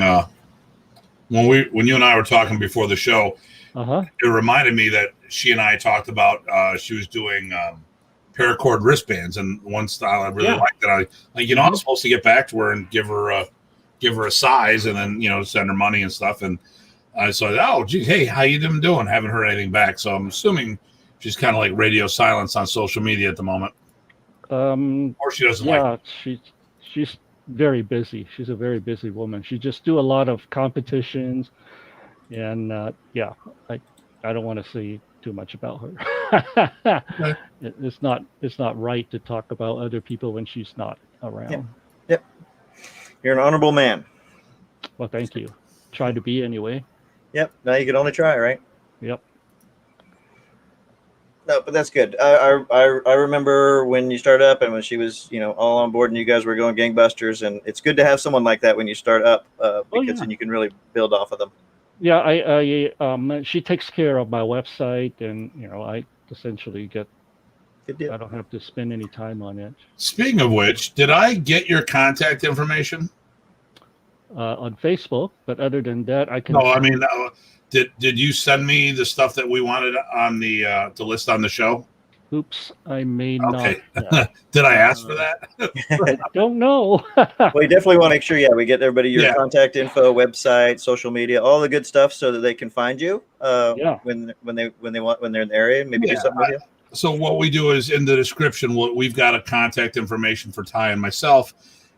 when you and I were talking before the show. It reminded me that she and I talked about she was doing paracord wristbands, and one style I really liked that I'm supposed to get back to her and give her a size, and then send her money and stuff. And so I thought, oh geez, hey, how you doing? Haven't heard anything back, so I'm assuming she's kind of like radio silence on social media at the moment. Or she doesn't like it. She's very busy. She's a very busy woman. She just do a lot of competitions, and I don't want to say too much about her. It's not right to talk about other people when she's not around. Yep. You're an honorable man. Well, thank you. Try to be anyway. Yep. Now you can only try, right? Yep. No, but that's good. I remember when you started up and when she was, all on board and you guys were going gangbusters, and it's good to have someone like that when you start up because then you can really build off of them. Yeah, she takes care of my website, and I essentially get. Good deal. I don't have to spend any time on it. Speaking of which, did I get your contact information? On Facebook, but other than that, I can. No, I mean, did you send me the stuff that we wanted on the to list on the show? Oops, I may not. Did I ask for that? I don't know. Well, you definitely want to make sure, we get everybody your contact info, website, social media, all the good stuff, so that they can find you. When they're in the area, maybe do something with you. So what we do is in the description, we've got a contact information for Ty and myself,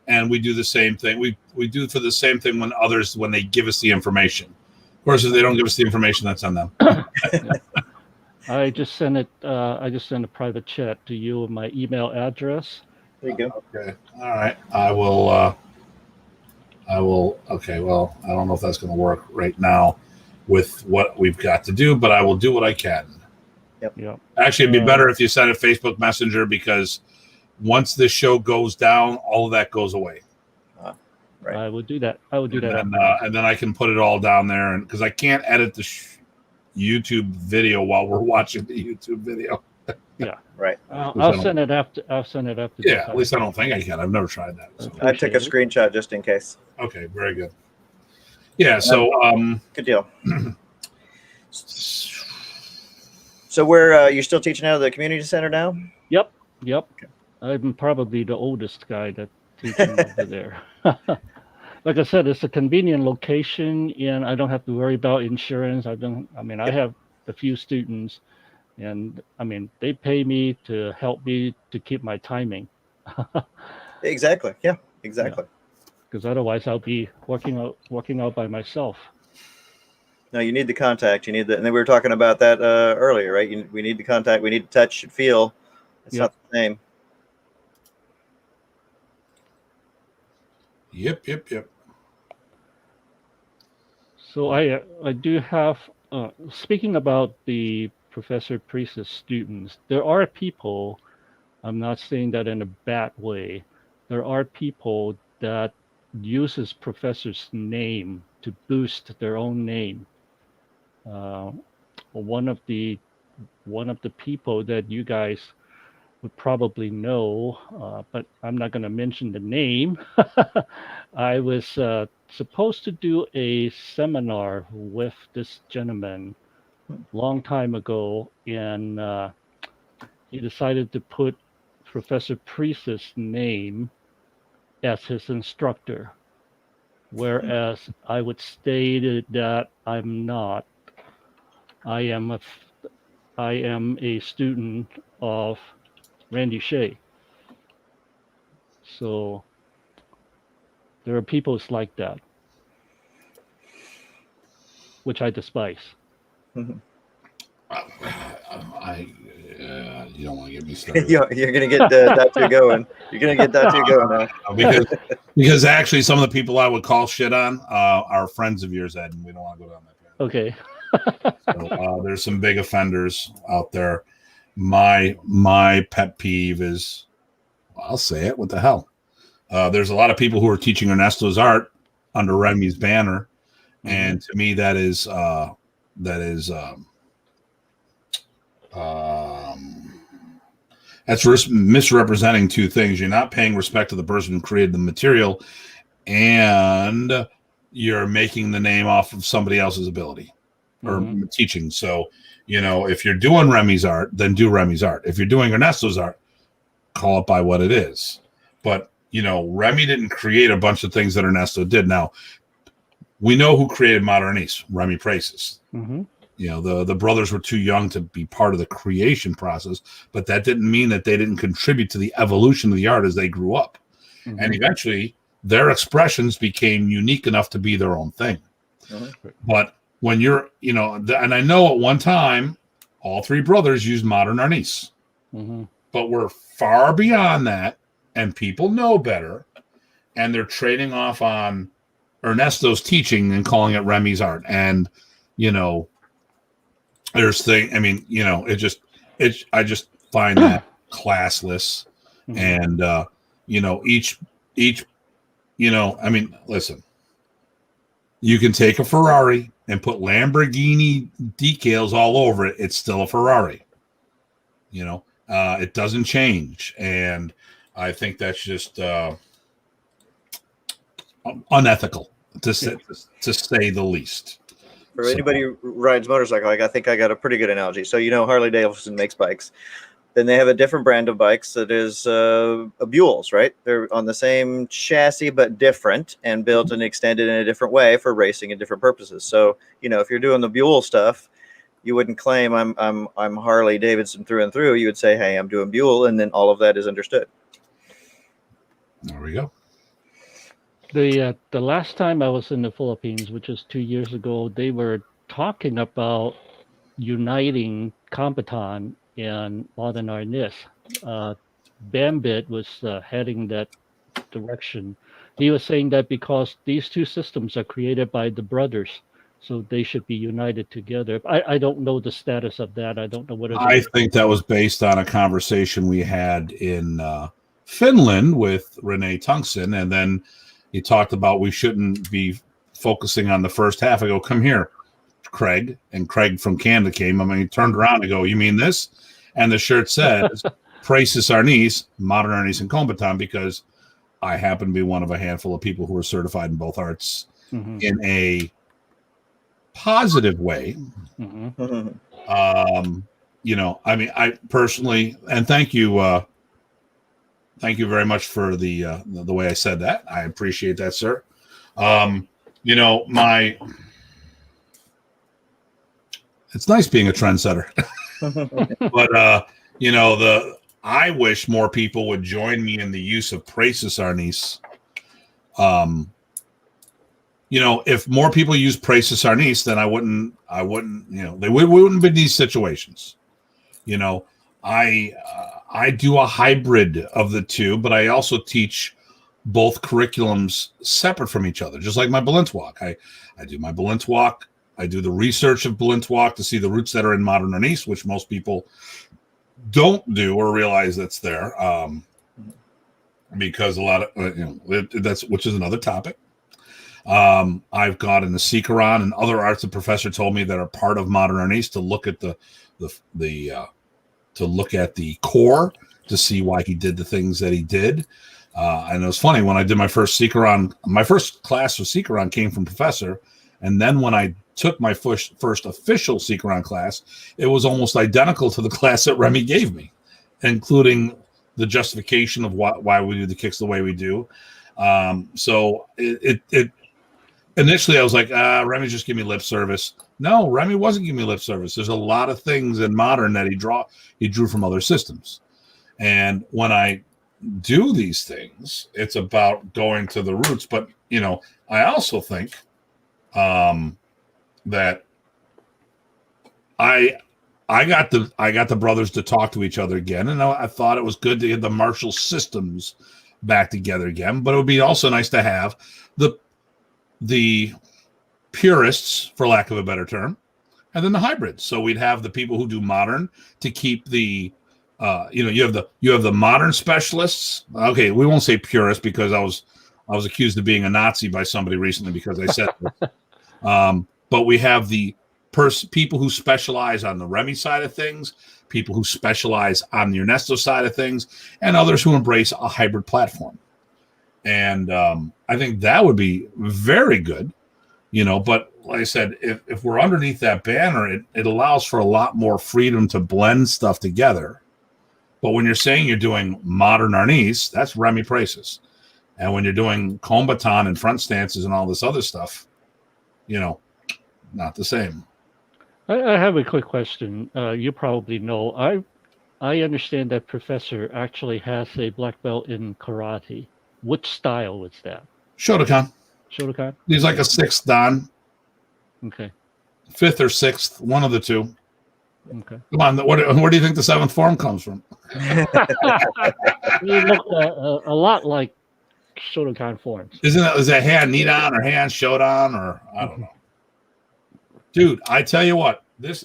and we do the same thing. We do for the same thing when they give us the information. Of course, if they don't give us the information, that's on them. I just sent it. I just sent a private chat to you with my email address. There you go. Okay. All right. I will. Okay. Well, I don't know if that's going to work right now with what we've got to do, but I will do what I can. Yep. Actually, it'd be better if you sent a Facebook Messenger, because once this show goes down, all of that goes away. Right. I would do that. And then I can put it all down there, and because I can't edit the YouTube video while we're watching the YouTube video. Yeah. Right. I'll send it after. I'll send it after. Yeah, at least I don't think I can. I've never tried that. So. I took a screenshot just in case. Okay, very good. Yeah, so good deal. So where you're still teaching out of the community center now? Yep. Okay. I'm probably the oldest guy that teaching over there. Like I said, it's a convenient location, and I don't have to worry about insurance. I have a few students, and they pay me to help me to keep my timing. Exactly. Yeah. Exactly. Because otherwise, I'll be working out by myself. No, you need the contact. You need and then we were talking about that earlier, right? We need the contact. We need to touch and feel. It's not the same. Yep. So I do have, speaking about the Professor Priest's students, there are people, I'm not saying that in a bad way, there are people that uses Professor's name to boost their own name. One of the people that you guys would probably know, but I'm not going to mention the name. I was supposed to do a seminar with this gentleman long time ago, and he decided to put Professor Priest's name as his instructor, whereas I would state that I'm not. I am a student of Randy Shea. So there are people like that, which I despise. Mm-hmm. You don't want to get me started. You're going to get Datu going. You're going to get Datu going now. Because actually some of the people I would call shit on are friends of yours, Ed, and we don't want to go down that path. Okay. So, there's some big offenders out there. My pet peeve is, I'll say it, what the hell? There's a lot of people who are teaching Ernesto's art under Remy's banner, and to me that is that's misrepresenting two things. You're not paying respect to the person who created the material, and you're making the name off of somebody else's ability or teaching. So, if you're doing Remy's art, then do Remy's art. If you're doing Ernesto's art, call it by what it is. But, Remy didn't create a bunch of things that Ernesto did. Now, we know who created Arnis, Remy Praces. Mm-hmm. The brothers were too young to be part of the creation process, but that didn't mean that they didn't contribute to the evolution of the art as they grew up. Mm-hmm. And eventually, their expressions became unique enough to be their own thing. Mm-hmm. But when you're, and I know at one time, all three brothers used modern Arnis. Mm-hmm. But we're far beyond that, and people know better, and they're trading off on Ernesto's teaching and calling it Remy's art. And, there's I just find that classless. Mm-hmm. And, listen, you can take a Ferrari and put Lamborghini decals all over it. It's still a Ferrari. It doesn't change. And I think that's just unethical to say the least. For anybody who rides motorcycle, I think I got a pretty good analogy. So, Harley Davidson makes bikes. Then they have a different brand of bikes that is Buells, right? They're on the same chassis but different, and built and extended in a different way for racing and different purposes. So, if you're doing the Buell stuff, you wouldn't claim I'm Harley Davidson through and through. You would say, hey, I'm doing Buell, and then all of that is understood. There we go. The last time I was in the Philippines, which is 2 years ago, they were talking about uniting Kamputan and modern Arnis. Bambit was heading that direction. He was saying that because these two systems are created by the brothers, so they should be united together. I don't know the status of that. I don't know what it is. I think that was based on a conversation we had in Finland with Renee Tungsten, and then he talked about we shouldn't be focusing on the first half. I go, come here, Craig. And Craig from Canada came. He turned around and go, you mean this? And the shirt says Praesis Arnis, Modern Arnis and Combatant, because I happen to be one of a handful of people who are certified in both arts in a positive way. You know, I mean, I personally, and thank you very much for the way I said that. I appreciate that, sir. You know, it's nice being a trendsetter, but you know, I wish more people would join me in the use of Praesis Arnis. You know, if more people use Praesis Arnis, then I wouldn't, you know, we wouldn't be in these situations. You know, I do a hybrid of the two, but I also teach both curriculums separate from each other, just like my Balintwalk. I do my Balintwalk. I do the research of Balintwalk to see the roots that are in modern Arnis, which most people don't do or realize that's there, because a lot of, you know, that's, which is another topic. I've got in the Sikaran and other arts the professor told me that are part of modern Arnis to look at to look at the core to see why he did the things that he did. And it was funny when I did my first Sikaran, my first class of Sikaran came from professor. And then when I took my first official Sikaran class, it was almost identical to the class that Remy gave me, including the justification of why we do the kicks the way we do. So it initially I was like, Remy just give me lip service. No, Remy wasn't giving me lip service. There's a lot of things in modern that he drew from other systems. And when I do these things, it's about going to the roots. But, you know, I also think that I got the brothers to talk to each other again, and I thought it was good to get the martial systems back together again. But it would be also nice to have the purists, for lack of a better term, and then the hybrids. So we'd have the people who do modern to keep the you know, you have the modern specialists. Okay, we won't say purists because I was accused of being a Nazi by somebody recently because I said this. But we have the people who specialize on the Remy side of things, people who specialize on the Ernesto side of things, and others who embrace a hybrid platform. And I think that would be very good, you know. But like I said, if we're underneath that banner, it allows for a lot more freedom to blend stuff together. But when you're saying you're doing modern Arnis, that's Remy Praesis. And when you're doing Combatant and front stances and all this other stuff, you know, not the same. I have a quick question. You probably know. I understand that Professor actually has a black belt in karate. Which style was that? Shotokan. Shotokan? He's like a sixth dan. Okay. Fifth or sixth, one of the two. Okay. Come on, where do you think the seventh form comes from? They look a lot like Shotokan forms. Is that hand Nidan or hand Shodan or I don't know. Dude, I tell you what,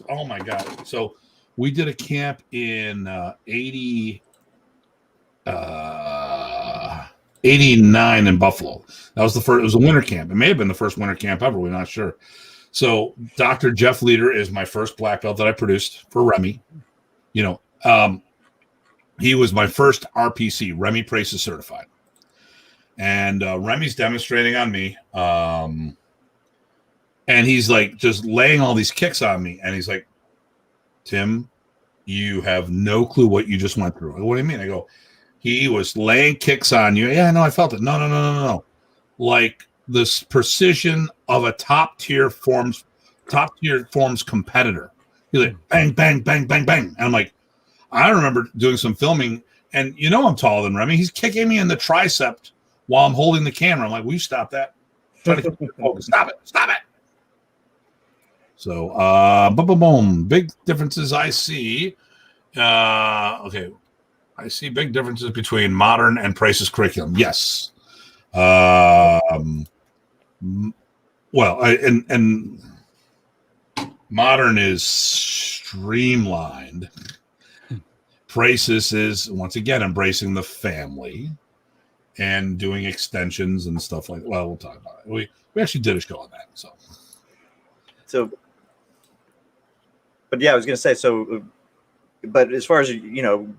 oh my God. So we did a camp in 89 in Buffalo. That was it was a winter camp. It may have been the first winter camp ever. We're not sure. So Dr. Jeff Leader is my first black belt that I produced for Remy. You know, he was my first RPC, Remy Praesis certified. And Remy's demonstrating on me. And he's like just laying all these kicks on me. And he's like, Tim, you have no clue what you just went through. What do you mean? I go, he was laying kicks on you. Yeah, no, I felt it. No. Like this precision of a top tier forms competitor. He's like, bang, bang, bang, bang, bang. And I'm like, I remember doing some filming, and you know I'm taller than Remy. He's kicking me in the tricep while I'm holding the camera. I'm like, will you stop that? Trying to keep focus. Stop it. So, boom. Big differences I see. Okay. I see big differences between modern and Praesis curriculum. Yes. Well, and modern is streamlined. Praesis is, once again, embracing the family and doing extensions and stuff like that. Well, we'll talk about it. We actually did a show on that. So, but yeah, I was going to say, so but as far as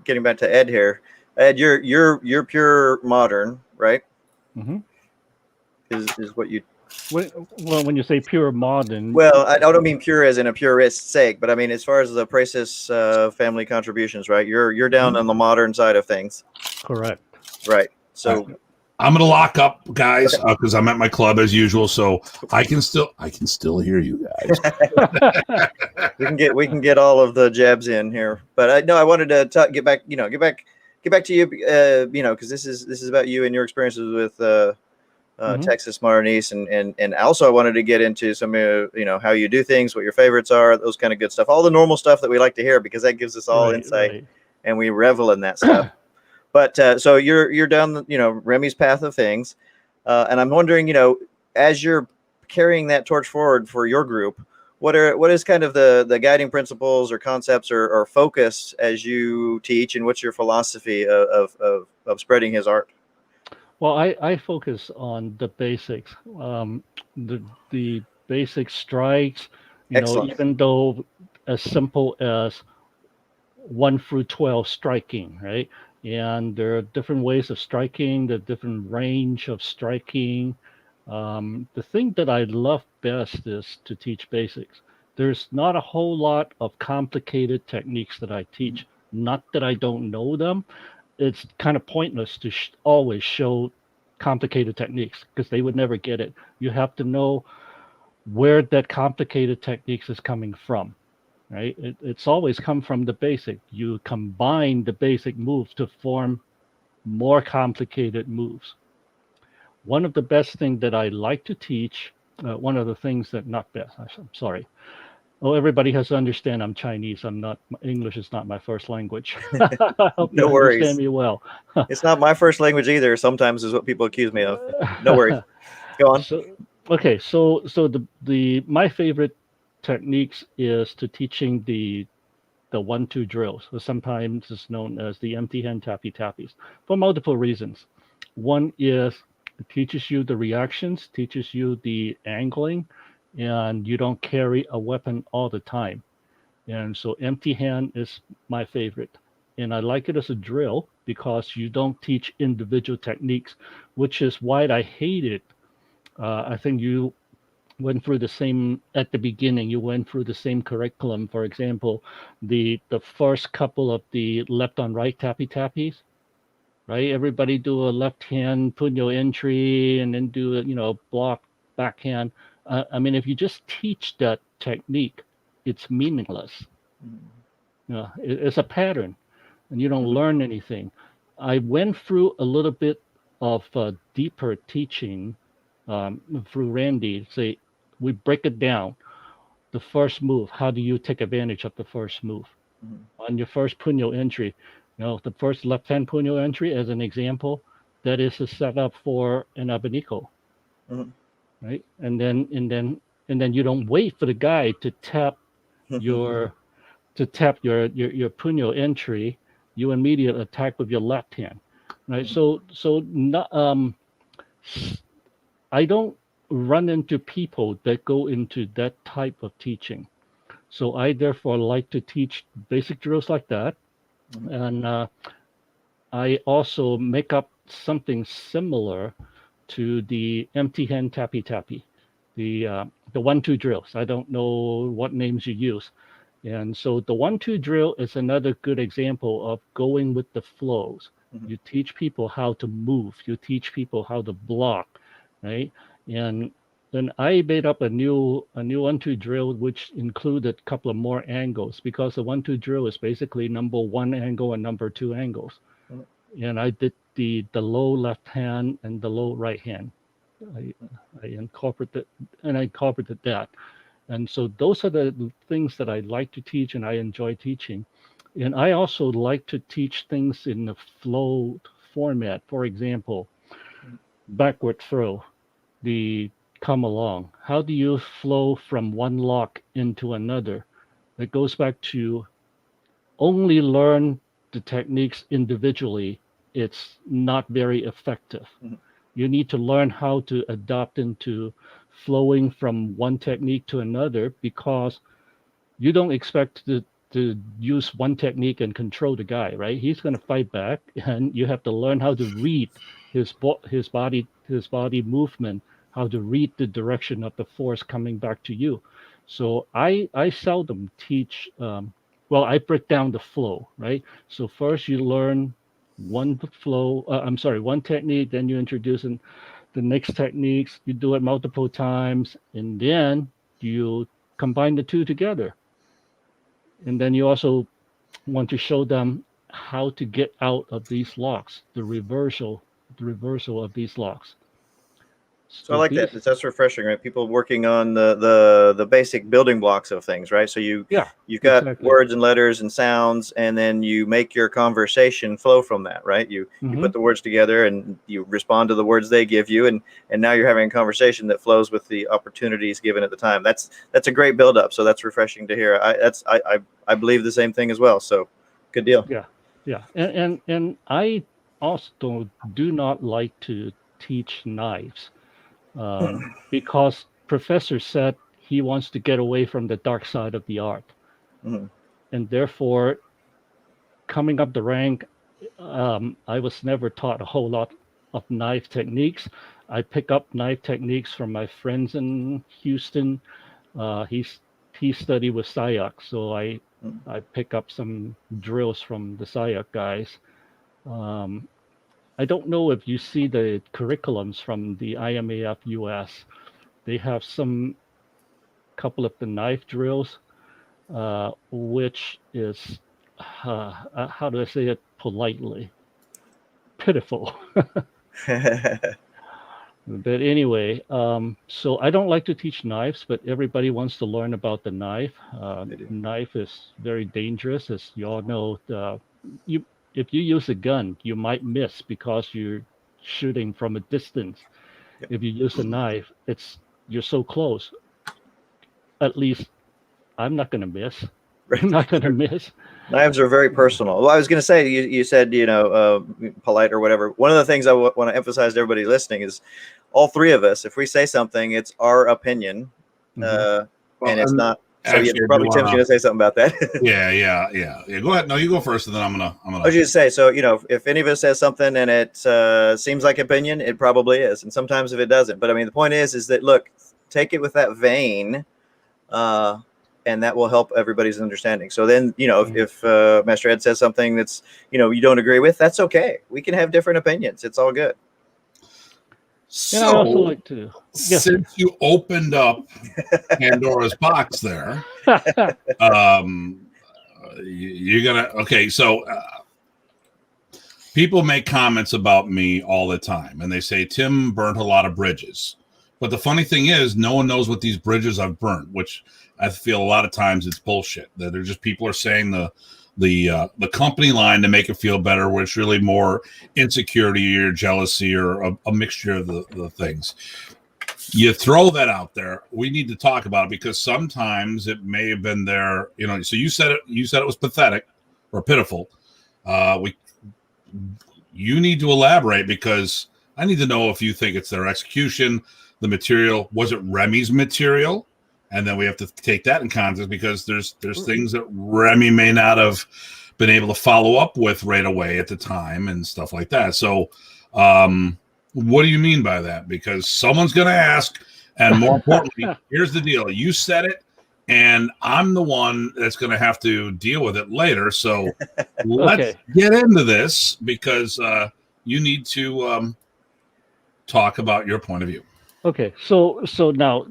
getting back to Ed here, Ed, you're pure modern, right? Mm-hmm. Is what you? Well, when you say pure modern, Well, I don't mean pure as in a purist's sake, but I mean as far as the Praesis family contributions, right? You're down on the modern side of things, correct. right? So I'm gonna lock up, guys, because I'm at my club as usual. So I can still hear you guys. we can get all of the jabs in here, but I wanted to get back to you, because this is about you and your experiences with Texas, Arnis, and also I wanted to get into some how you do things, what your favorites are, those kind of good stuff, all the normal stuff that we like to hear, because that gives us all insight, and we revel in that stuff. But so you're down Remy's path of things, and I'm wondering, as you're carrying that torch forward for your group, what is kind of the guiding principles or concepts or focus as you teach, and what's your philosophy of spreading his art? Well, I focus on the basics, the basic strikes. Excellent. Even though as simple as 1 through 12 striking, right? And there are different ways of striking, the different range of striking. The thing that I love best is to teach basics. There's not a whole lot of complicated techniques that I teach. Not that I don't know them. It's kind of pointless to always show complicated techniques because they would never get it. You have to know where that complicated techniques is coming from. Right? It's always come from the basic. You combine the basic moves to form more complicated moves. One of the best things that I like to teach, one of the things that not best, I'm sorry. Oh, everybody has to understand I'm Chinese. English is not my first language. I hope you understand me well. It's not my first language either. Sometimes is what people accuse me of. No worries. Go on. So my favorite techniques is to teaching the 1-2 drills, or sometimes it's known as the empty hand tappy tappies, for multiple reasons. One is it teaches you the reactions, teaches you the angling, and you don't carry a weapon all the time. And so empty hand is my favorite. And I like it as a drill because you don't teach individual techniques, which is why I hate it. I think you went through the same at the beginning. You went through the same curriculum. For example, the first couple of the left on right tappy tappies, right? Everybody do a left hand punyo entry and then do a block backhand. I mean, if you just teach that technique, it's meaningless. It's a pattern, and you don't learn anything. I went through a little bit of deeper teaching through Randy. Say, we break it down. The first move, how do you take advantage of the first move? On your first punyo entry, the first left hand punyo entry, as an example, that is a setup for an abanico, right? And then you don't wait for the guy to tap your punyo entry. You immediately attack with your left hand, right? So not, I don't run into people that go into that type of teaching. So I therefore like to teach basic drills like that. And I also make up something similar to the empty hand tappy tappy, the 1-2 drills. I don't know what names you use. And so the 1-2 drill is another good example of going with the flows. You teach people how to move. You teach people how to block, right? And then I made up a new 1-2 drill, which included a couple of more angles, because the 1-2 drill is basically number 1 angle and number 2 angles. And I did the low left hand and the low right hand. I incorporated that. And so those are the things that I like to teach and I enjoy teaching. And I also like to teach things in the flow format. For example, backward throw, the come along. How do you flow from one lock into another? It goes back to only learn the techniques individually. It's not very effective. You need to learn how to adapt into flowing from one technique to another, because you don't expect to use one technique and control the guy, right? He's going to fight back, and you have to learn how to read his body movement, how to read the direction of the force coming back to you. So I seldom teach. Well, I break down the flow, right? So first you learn one one technique, then you introduce the next techniques. You do it multiple times, and then you combine the two together. And then you also want to show them how to get out of these locks, the reversal of these locks. So I like that. That's refreshing, right? People working on the basic building blocks of things, right? So you've got words and letters and sounds, and then you make your conversation flow from that, right? You put the words together and you respond to the words they give you, and now you're having a conversation that flows with the opportunities given at the time. That's a great build up. So that's refreshing to hear. I believe the same thing as well. So good deal. Yeah. And I also do not like to teach knives. Because Professor said he wants to get away from the dark side of the art. And therefore, coming up the rank, I was never taught a whole lot of knife techniques. I pick up knife techniques from my friends in Houston. He studied with SIAC, so I pick up some drills from the SIAC guys. I don't know if you see the curriculums from the IMAF US. They have couple of the knife drills, which is, how do I say it politely? Pitiful. But anyway, so I don't like to teach knives, but everybody wants to learn about the knife. Knife is very dangerous, as you all know. If you use a gun, you might miss because you're shooting from a distance. If you use a knife, you're so close. At least I'm not going to miss. I'm not going to miss. Knives are very personal. Well, I was going to say, you said, polite or whatever. One of the things I want to emphasize to everybody listening is all three of us, if we say something, it's our opinion. And it's not. So actually, probably Tim's going to say something about that. Yeah. Go ahead. No, you go first, and then I'm gonna. I was just say, so if any of us says something and it seems like opinion, it probably is, and sometimes if it doesn't. But I mean, the point is that look, take it with that vein, and that will help everybody's understanding. So then, if Master Ed says something that's you don't agree with, that's okay. We can have different opinions. It's all good. So, and I also like to, since you opened up Pandora's box there, you're gonna okay. So people make comments about me all the time, and they say Tim burnt a lot of bridges. But the funny thing is, no one knows what these bridges I've burnt, which I feel a lot of times it's bullshit. That they're just people are saying the company line to make it feel better, where it's really more insecurity or jealousy or a mixture of the things. You throw that out there. We need to talk about it because sometimes it may have been there. So you said it was pathetic or pitiful. You need to elaborate because I need to know if you think it's their execution, the material. Was it Remy's material? And then we have to take that in context because there's things that Remy may not have been able to follow up with right away at the time and stuff like that. So what do you mean by that? Because someone's going to ask. And more importantly, here's the deal. You said it, and I'm the one that's going to have to deal with it later. So let's get into this because you need to talk about your point of view. Okay. So now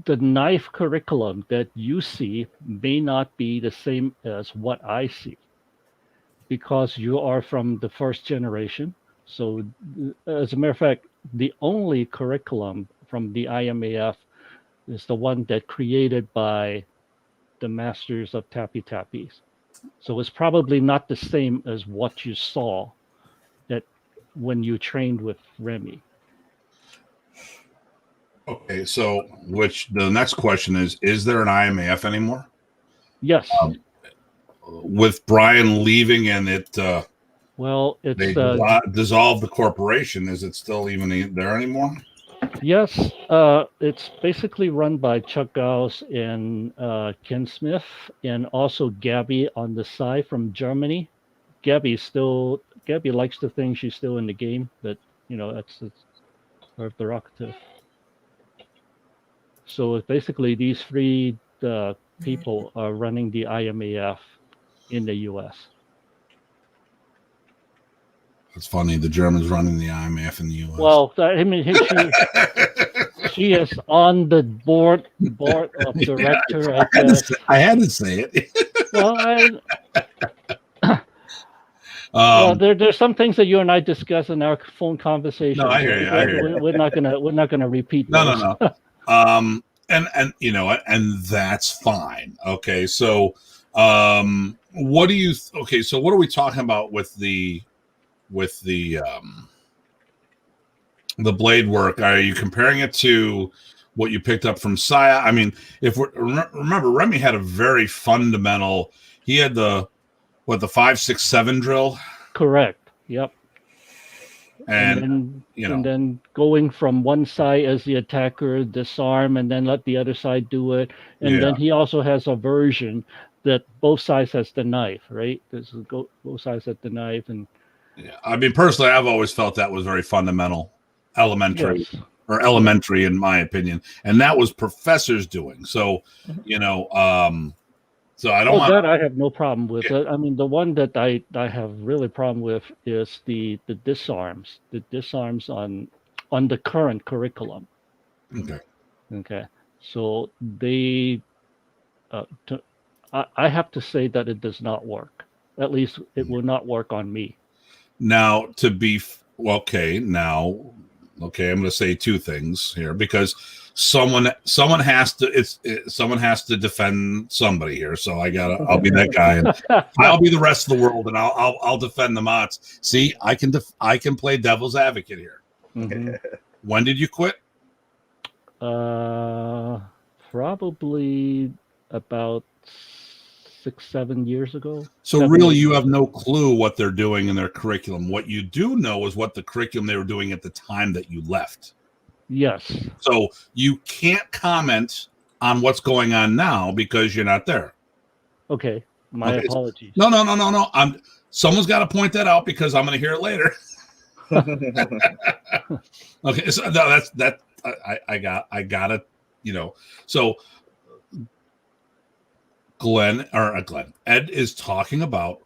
the knife curriculum that you see may not be the same as what I see because you are from the first generation. So as a matter of fact, the only curriculum from the IMAF is the one that created by the masters of Tappy Tappies. So it's probably not the same as what you saw that when you trained with Remy. Okay, so the next question is there an IMAF anymore? Yes. With Brian leaving and it well, it's they dissolved the corporation, is it still even there anymore? Yes, it's basically run by Chuck Gauss and Ken Smith, and also Gabby on the side from Germany. Gabby likes to think she's still in the game, but that's her prerogative. So it's basically these three people are running the IMAF in the U.S. It's funny. The Germans running the IMF in the U.S. Well, I mean, she is on the board of director. I had to say it. Well, well, there's some things that you and I discuss in our phone conversation. No, I hear you. We're not gonna repeat those. No. And and that's fine. Okay, so what do you? Okay, so what are we talking about with the blade work? Are you comparing it to what you picked up from Saya? I mean, if we remember, Remy had a very fundamental. He had the 5-6-7 drill. Correct. Yep. And then going from one side as the attacker, disarm, and then let the other side do it. And then he also has a version that both sides has the knife, right? Both sides have the knife, and I mean, personally, I've always felt that was very fundamental, elementary in my opinion, and that was professors doing. So, so I don't want that I have no problem with. I mean, the one that I have really problem with is the disarms. The disarms on the current curriculum. Okay. So they, I have to say that it does not work. At least it will not work on me. Now, I'm going to say two things here because someone has to defend somebody here. So I'll be that guy, and I'll be the rest of the world, and I'll defend the Mots. See, I can play devil's advocate here. Mm-hmm. When did you quit? Probably about 6-7 years ago. So really, you have no clue what they're doing in their curriculum. What you do know is what the curriculum they were doing at the time that you left. Yes. So you can't comment on what's going on now because you're not there. Okay. My apologies. No. Someone's got to point that out because I'm going to hear it later. Okay. So no, I got it. So Ed is talking about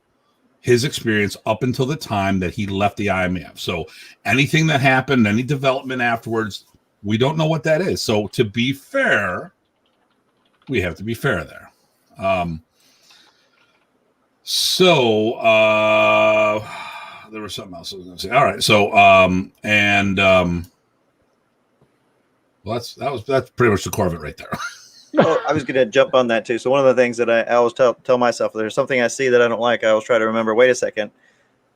his experience up until the time that he left the IMF. So anything that happened, any development afterwards, we don't know what that is. So to be fair, we have to be fair there. There was something else I was going to say. All right. So, that's pretty much the core of it right there. Well, I was going to jump on that too. So one of the things that I always tell myself, if there's something I see that I don't like, I always try to remember, wait a second.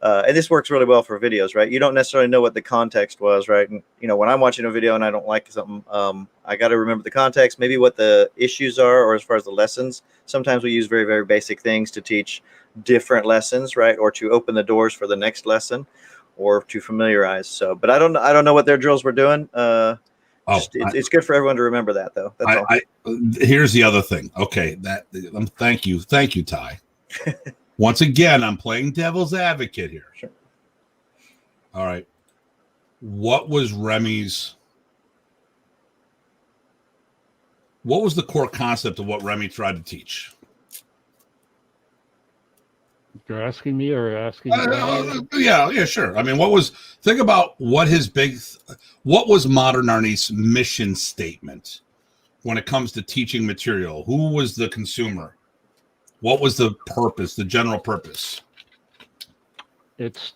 And this works really well for videos, right? You don't necessarily know what the context was, right? And, when I'm watching a video and I don't like something, I got to remember the context, maybe what the issues are, or as far as the lessons. Sometimes we use very, very basic things to teach different lessons, right? Or to open the doors for the next lesson or to familiarize. So, but I don't know what their drills were doing. It's good for everyone to remember that, though. That's all. Here's the other thing. Okay, thank you, Ty. Once again, I'm playing devil's advocate here. Sure. All right. What was the core concept of what Remy tried to teach? You're asking me or asking? Yeah, sure. I mean, think about what was Modern Arnis' mission statement when it comes to teaching material? Who was the consumer? What was the purpose, the general purpose? It's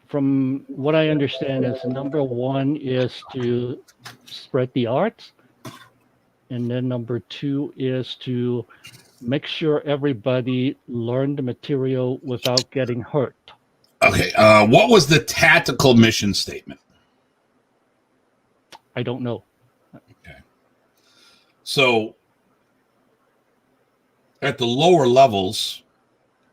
from what I understand is number one is to spread the arts. And then number two is to make sure everybody learn the material without getting hurt. Okay. What was the tactical mission statement? I don't know. Okay. So at the lower levels,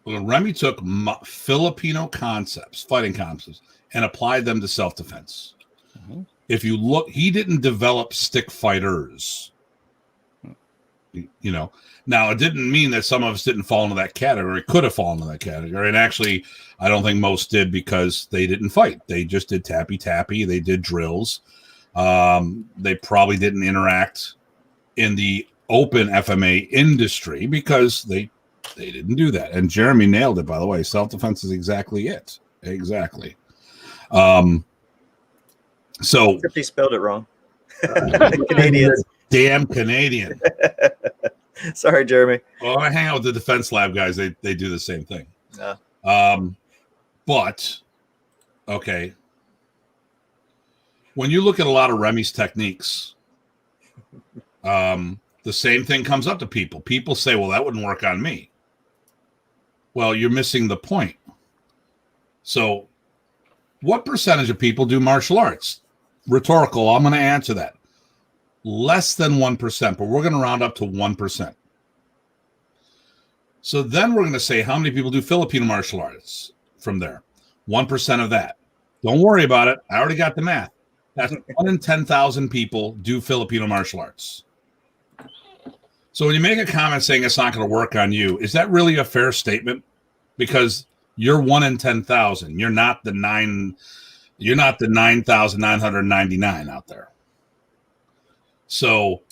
Remy took Filipino concepts, fighting concepts, and applied them to self-defense. Mm-hmm. if you look, he didn't develop stick fighters. You know, now it didn't mean that some of us didn't fall into that category. Could have fallen into that category, and actually, I don't think most did because they didn't fight. They just did tappy. They did drills. They probably didn't interact in the open FMA industry because they didn't do that. And Jeremy nailed it, by the way. Self-defense is exactly it. Exactly. So Except he spelled it wrong. Canadians. Damn Canadian. Sorry, Jeremy. Well, I hang out with the Defense Lab guys. They do the same thing. Yeah. But okay. When you look at a lot of Remy's techniques, the same thing comes up to people. People say, well, that wouldn't work on me. Well, you're missing the point. So what percentage of people do martial arts? Rhetorical. I'm going to answer that. Less than 1%, but we're going to round up to 1%. So then we're going to say how many people do Filipino martial arts from there. 1% of that. Don't worry about it. I already got the math. That's 1 in 10,000 people do Filipino martial arts. So when you make a comment saying it's not going to work on you, is that really a fair statement? Because you're 1 in 10,000. You're not the 9,999 out there. So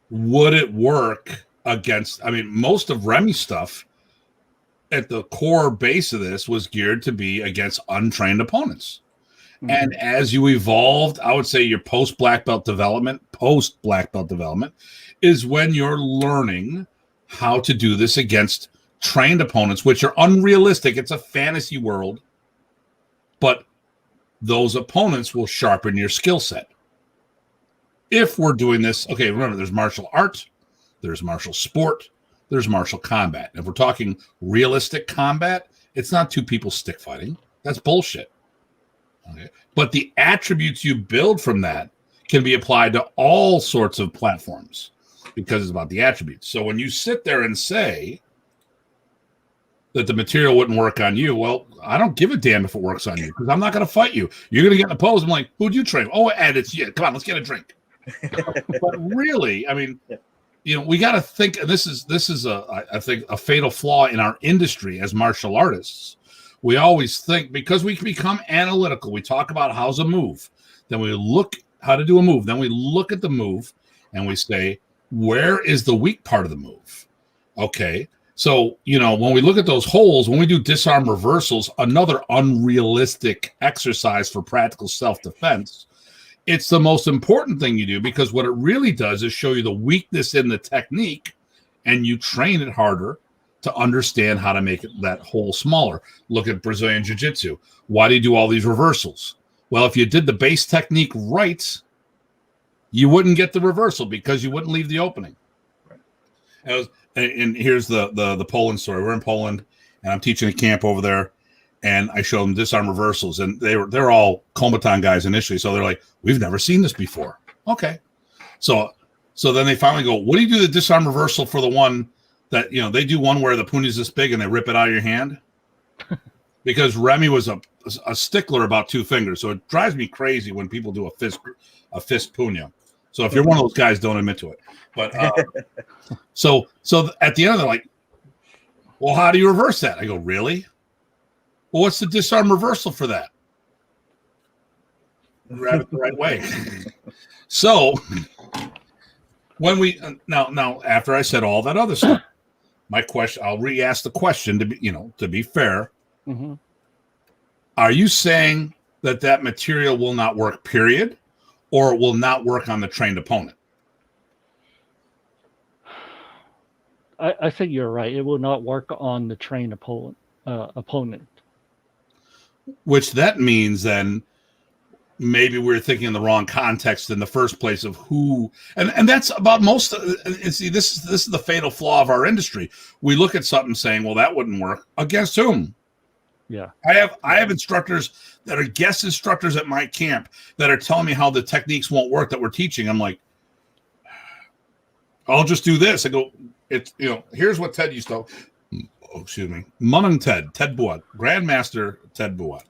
would it work against, I mean, most of Remy's stuff at the core base of this was geared to be against untrained opponents. Mm-hmm. And as you evolved, I would say your post-black belt development is when you're learning how to do this against trained opponents, which are unrealistic. It's a fantasy world, but those opponents will sharpen your skill set. If we're doing this, okay, remember, there's martial art, there's martial sport, there's martial combat. If we're talking realistic combat, it's not two people stick fighting. That's bullshit. Okay. But the attributes you build from that can be applied to all sorts of platforms because it's about the attributes. So when you sit there and say that the material wouldn't work on you, well, I don't give a damn if it works on you because I'm not going to fight you. You're going to get in a pose. I'm like, who'd you train? Oh, Ed, it's you. Come on, let's get a drink. But really, I mean, you know, we got to think, and this is I think a fatal flaw in our industry as martial artists. We always think because we can become analytical. We talk about how's a move, then we look how to do a move, then we look at the move and we say, where is the weak part of the move? Okay, so you know, when we look at those holes, when we do disarm reversals, another unrealistic exercise for practical self-defense. It's the most important thing you do because what it really does is show you the weakness in the technique and you train it harder to understand how to make that hole smaller. Look at Brazilian Jiu-Jitsu. Why do you do all these reversals? Well, if you did the base technique right, you wouldn't get the reversal because you wouldn't leave the opening. Right. And here's the Poland story. We're in Poland and I'm teaching a camp over there. And I showed them disarm reversals, and they're all Kombatan guys initially. So they're like, we've never seen this before. Okay. So then they finally go, what do you do the disarm reversal for the one that, you know, they do one where the puni is this big and they rip it out of your hand? Because Remy was a stickler about 2 fingers. So it drives me crazy when people do a fist punya. So if you're one of those guys, don't admit to it. But so at the end, they're like, well, how do you reverse that? I go, really? Well, what's the disarm reversal for that? Grab it the right way. So when we now after I said all that other stuff, my question, I'll re-ask the question to be fair. Mm-hmm. Are you saying that material will not work, period, or it will not work on the trained opponent? I think you're right. It will not work on the trained opponent. Which that means then maybe we're thinking in the wrong context in the first place of who, and that's about most. See, this is the fatal flaw of our industry. We look at something saying, well, that wouldn't work. Against whom? Yeah, I have instructors that are guest instructors at my camp that are telling me how the techniques won't work that we're teaching. I'm like, I'll just do this. I go, it's, you know, here's what Ted used to. Munong Ted Buat, Grandmaster Ted Buat,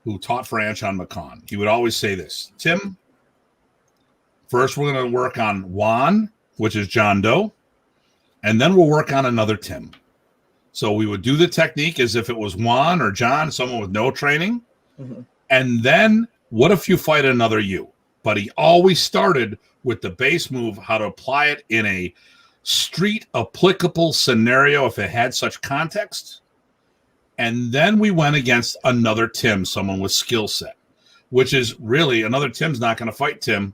who taught for Anshan McCon. He would always say this, Tim, First, we're going to work on Kwan, which is John Doe, and then we'll work on another Tim. So we would do the technique as if it was Juan or John, someone with no training. Mm-hmm. And then what if you fight another you? But he always started with the base move, how to apply it in a street applicable scenario if it had such context. And then we went against another Tim, someone with skill set, which is really another Tim's not going to fight Tim.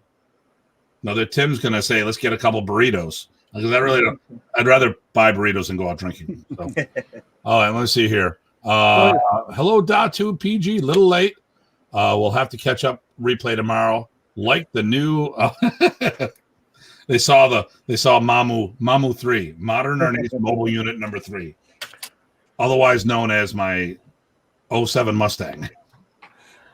Another Tim's going to say, let's get a couple burritos. Because I'd rather buy burritos than go out drinking. So. All right, let's see here. Hello, Datu PG. Little late. We'll have to catch up. Replay tomorrow. Like the new. They saw Mamu 3, Modern Arnis Mobile Unit number 3, otherwise known as my 07 Mustang.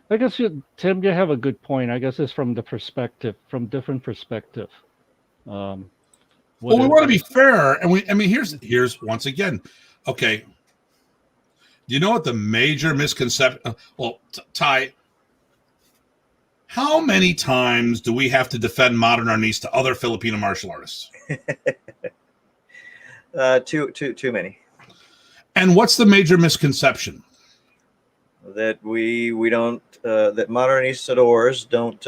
I guess Tim, you have a good point. I guess it's from different perspective. Well, we want to be fair, and here's once again, okay. Do you know what the major misconception? Ty, how many times do we have to defend modern Arnis to other Filipino martial artists? Too many. And what's the major misconception? That we don't that modern Arnisadors don't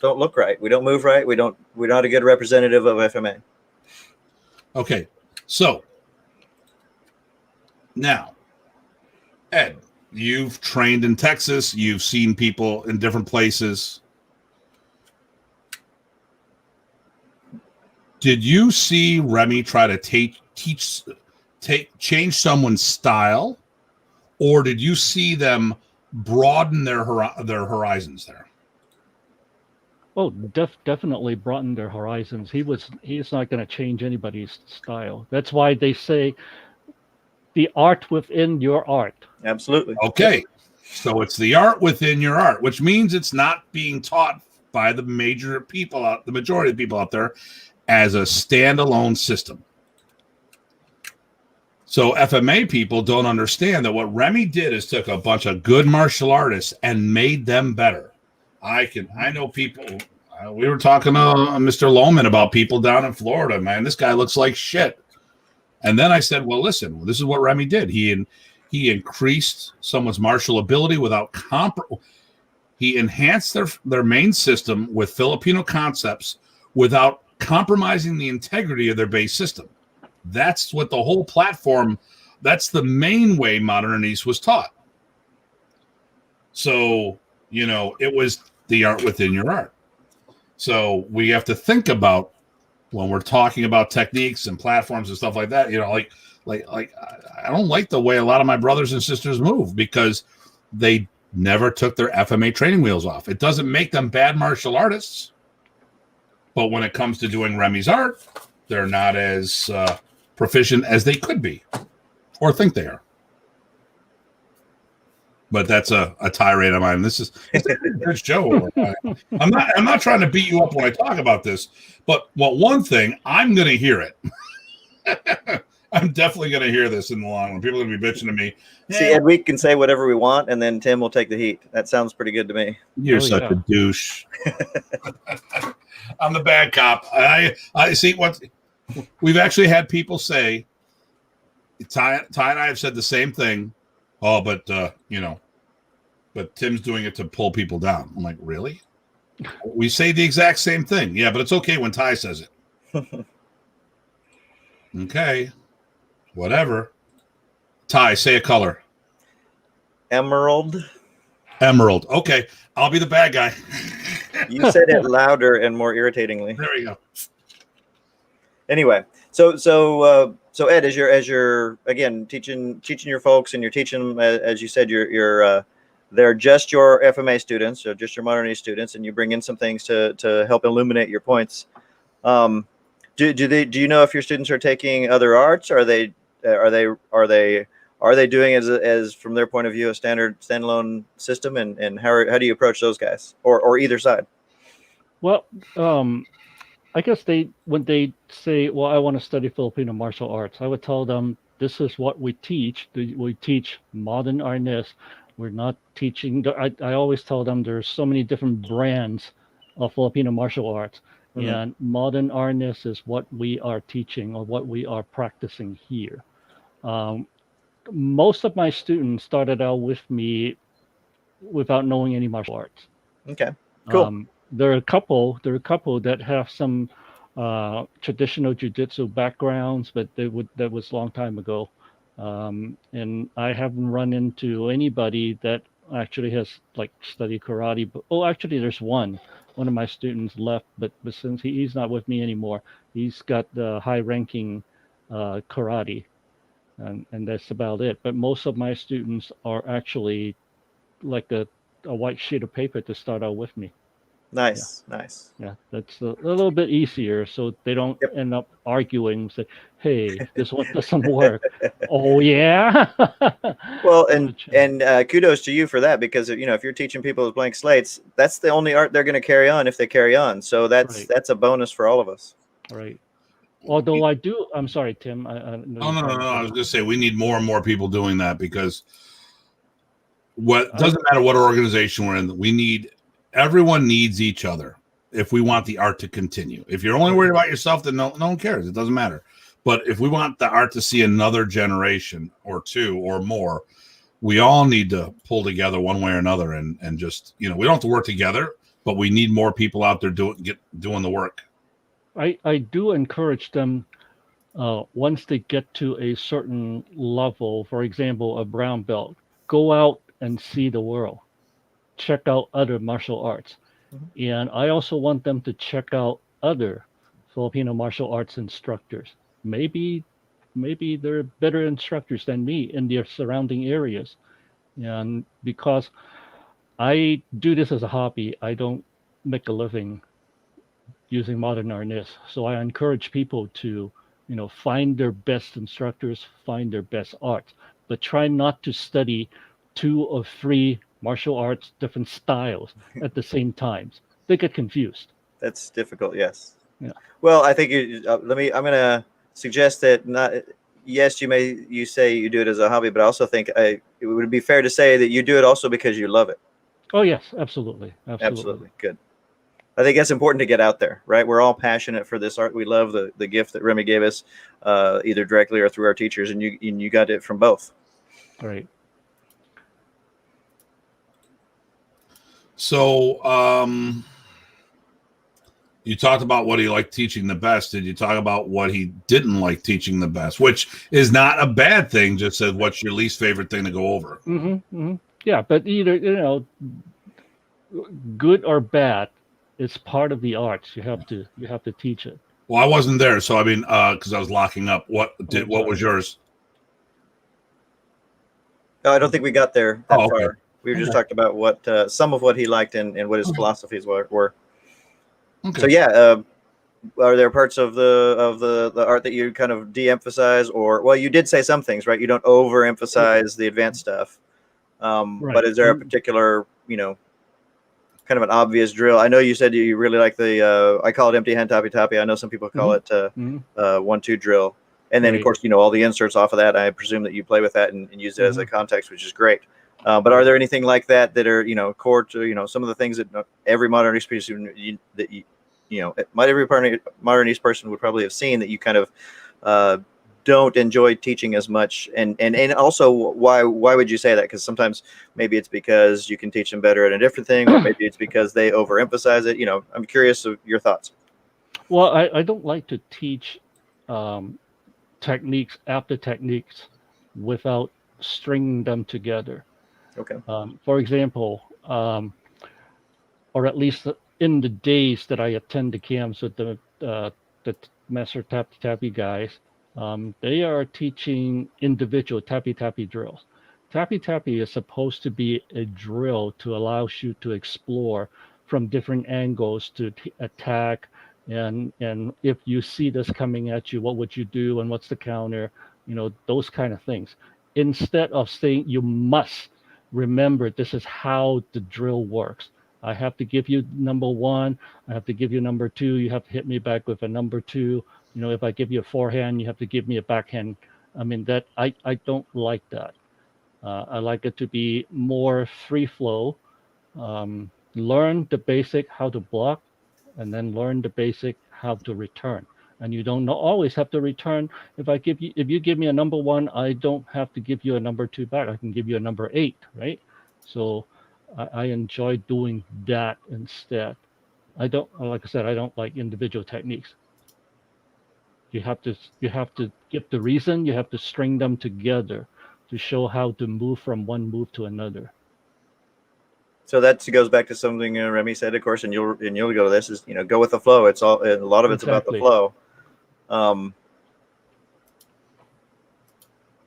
look right. We don't move right. We're not a good representative of FMA. Okay, so now, Ed, you've trained in Texas. You've seen people in different places. Did you see Remy try to change someone's style, or did you see them broaden their horizons there? Oh, definitely broaden their horizons. He's not going to change anybody's style. That's why they say the art within your art. Absolutely. Okay. So it's the art within your art, which means it's not being taught by the majority of people out there as a standalone system. So FMA people don't understand that what Remy did is took a bunch of good martial artists and made them better. I know people. We were talking to Mr. Lohman about people down in Florida. Man, this guy looks like shit. And then I said, well, listen, this is what Remy did. He increased someone's martial ability without he enhanced their main system with Filipino concepts without compromising the integrity of their base system. That's what the whole platform. That's the main way modern Arnis was taught. So, it was the art within your art. So we have to think about when we're talking about techniques and platforms and stuff like that, like I don't like the way a lot of my brothers and sisters move because they never took their FMA training wheels off. It doesn't make them bad martial artists. But when it comes to doing Remy's art, they're not as proficient as they could be or think they are. But that's a tirade of mine. It's a good show. I'm not trying to beat you up when I talk about this, but one thing, I'm going to hear it. I'm definitely going to hear this in the long run. People are going to be bitching to me. See, Ed, we can say whatever we want, and then Tim will take the heat. That sounds pretty good to me. You're such a douche. I'm the bad cop. I see what we've actually had people say. Ty and I have said the same thing. Oh, but but Tim's doing it to pull people down. I'm like, really? We say the exact same thing. Yeah, but it's okay when Ty says it. Okay. Whatever. Ty, say a color. Emerald. Emerald. Okay. I'll be the bad guy. You said it louder and more irritatingly. There you go. Anyway, so Ed, as you're again teaching your folks, and you're teaching them, as you said, they're just your FMA students, or just your modern Arnis students, and you bring in some things to help illuminate your points. Do you know if your students are taking other arts? Or are they doing as from their point of view a standalone system, and how do you approach those guys or either side? Well, I guess when they say, well, I want to study Filipino martial arts, I would tell them this is what we teach. We teach modern Arnis. We're not teaching. I always tell them there's so many different brands of Filipino martial arts. Mhm. And modern Arnis is what we are teaching or what we are practicing here. Um, Most of my students started out with me without knowing any martial arts. Okay. Cool. There are a couple. There are a couple that have some traditional jujitsu backgrounds, but that was a long time ago. And I haven't run into anybody that actually has like studied karate. But oh, actually, there's one. One of my students left, but since he's not with me anymore, he's got the high-ranking karate, and that's about it. But most of my students are actually like a white sheet of paper to start out with me. Yeah, Nice. Nice. yeah, that's a little bit easier, so they don't Yep. end up arguing. Say, "Hey, this one doesn't work." Oh yeah. Well, Oh, and kudos to you for that, because if you're teaching people with blank slates, that's the only art they're going to carry on if they carry on. So right, that's a bonus for all of us. right. Although I do, I'm sorry, Tim. I know Oh you're no, trying no, to no! I say. was going to say we need more and more people doing that, because what I, doesn't matter what organization we're in, everyone needs each other if we want the art to continue. If you're only worried about yourself, then no one cares. It doesn't matter. But if we want the art to see another generation or two or more, we all need to pull together one way or another, and just we don't have to work together, but we need more people out there doing the work. I do encourage them once they get to a certain level, for example, a brown belt, go out and see the world, check out other martial arts. Mhm. And I also want them to check out other Filipino martial arts instructors. Maybe, maybe they're better instructors than me in their surrounding areas. And because I do this as a hobby, I don't make a living using modern arnis. So I encourage people to, find their best instructors, find their best arts, but try not to study 2 or 3 martial arts, different styles at the same times. They get confused. That's difficult. Yes. Yeah. Well, I think I'm going to suggest that not. Yes, you say you do it as a hobby, but I also think it would be fair to say that you do it also because you love it. Oh yes, absolutely, absolutely. Absolutely. Good. I think that's important to get out there, right? We're all passionate for this art. We love the gift that Remy gave us, either directly or through our teachers, and you got it from both. Right. So, you talked about what he liked teaching the best. Did you talk about what he didn't like teaching the best, which is not a bad thing? Just said, what's your least favorite thing to go over? Yeah, but either good or bad, it's part of the arts. You have to teach it. Well, I wasn't there, so I mean, because I was locking up. What was yours? No, I don't think we got there that okay. far. We just talked about what some of what he liked and what his philosophies were. Okay. So yeah, are there parts of the art that you kind of de-emphasize, or well, you did say some things, right? You don't overemphasize the advanced stuff. Right. But is there a particular, kind of an obvious drill? I know you said you really like the I call it empty hand tappy tappy. I know some people call it 1-2 drill. And then, of course, all the inserts off of that. I presume that you play with that and use it as a context, which is great. But are there anything like that are, core to, some of the things that every modernist person every modernist person would probably have seen that you kind of don't enjoy teaching as much? And also, why would you say that? Because sometimes maybe it's because you can teach them better at a different thing, or maybe it's because they overemphasize it. I'm curious of your thoughts. Well, I don't like to teach techniques after techniques without stringing them together. Okay. For example, or at least in the days that I attend the camps with the master tappy tappy guys, they are teaching individual tappy tappy drills. Tappy tappy is supposed to be a drill to allow you to explore from different angles to attack. And if you see this coming at you, what would you do, and what's the counter? Those kind of things. Instead of saying you must remember this is how the drill works. I have to give you number 1. I have to give you number 2. You have to hit me back with a number 2. If I give you a forehand, you have to give me a backhand. I mean, that I don't like that. I like it to be more free flow. learn the basic how to block, and then learn the basic how to return. And you don't always have to return. If you give me a number 1, I don't have to give you a number 2 back. I can give you a number 8, right? So I enjoy doing that instead. I don't, like I said, I don't like individual techniques. You have to give the reason. You have to string them together to show how to move from one move to another. So that goes back to something Remy said, of course, and you'll go to this is, go with the flow. It's all, a lot of it's about the flow.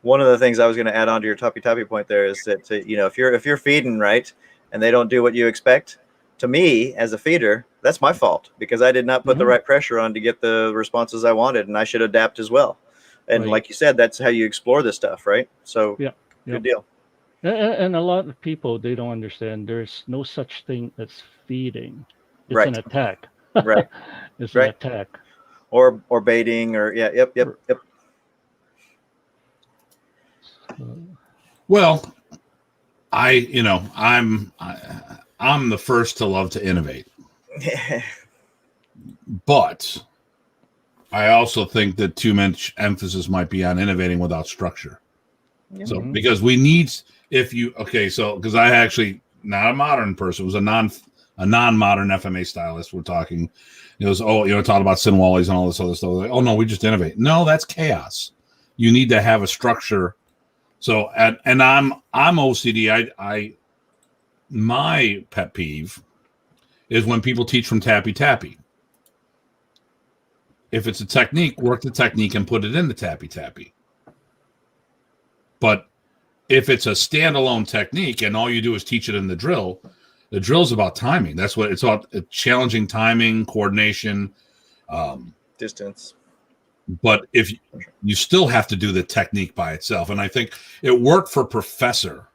One of the things I was going to add on to your toppy point there is that, if you're feeding right and they don't do what you expect, to me as a feeder, that's my fault because I did not put the right pressure on to get the responses I wanted, and I should adapt as well. And like you said, that's how you explore this stuff, right? So good deal. And a lot of people, they don't understand there's no such thing as feeding. It's an attack. Right. It's an attack. Or baiting or yep. Well, I'm the first to love to innovate. But I also think that too much emphasis might be on innovating without structure. Yeah. So because we need, because I actually, not a modern person, it was a non-modern FMA stylist. We're talking, it was, talking about Sinwallies and all this other stuff. Like, oh no, we just innovate. No, that's chaos. You need to have a structure. So, and I'm OCD. My pet peeve is when people teach from tappy. If it's a technique, work the technique and put it in the tappy. But if it's a standalone technique and all you do is teach it in the drill's about timing. That's what it's about, challenging timing, coordination, distance. But if you still have to do the technique by itself. And I think it worked for Professor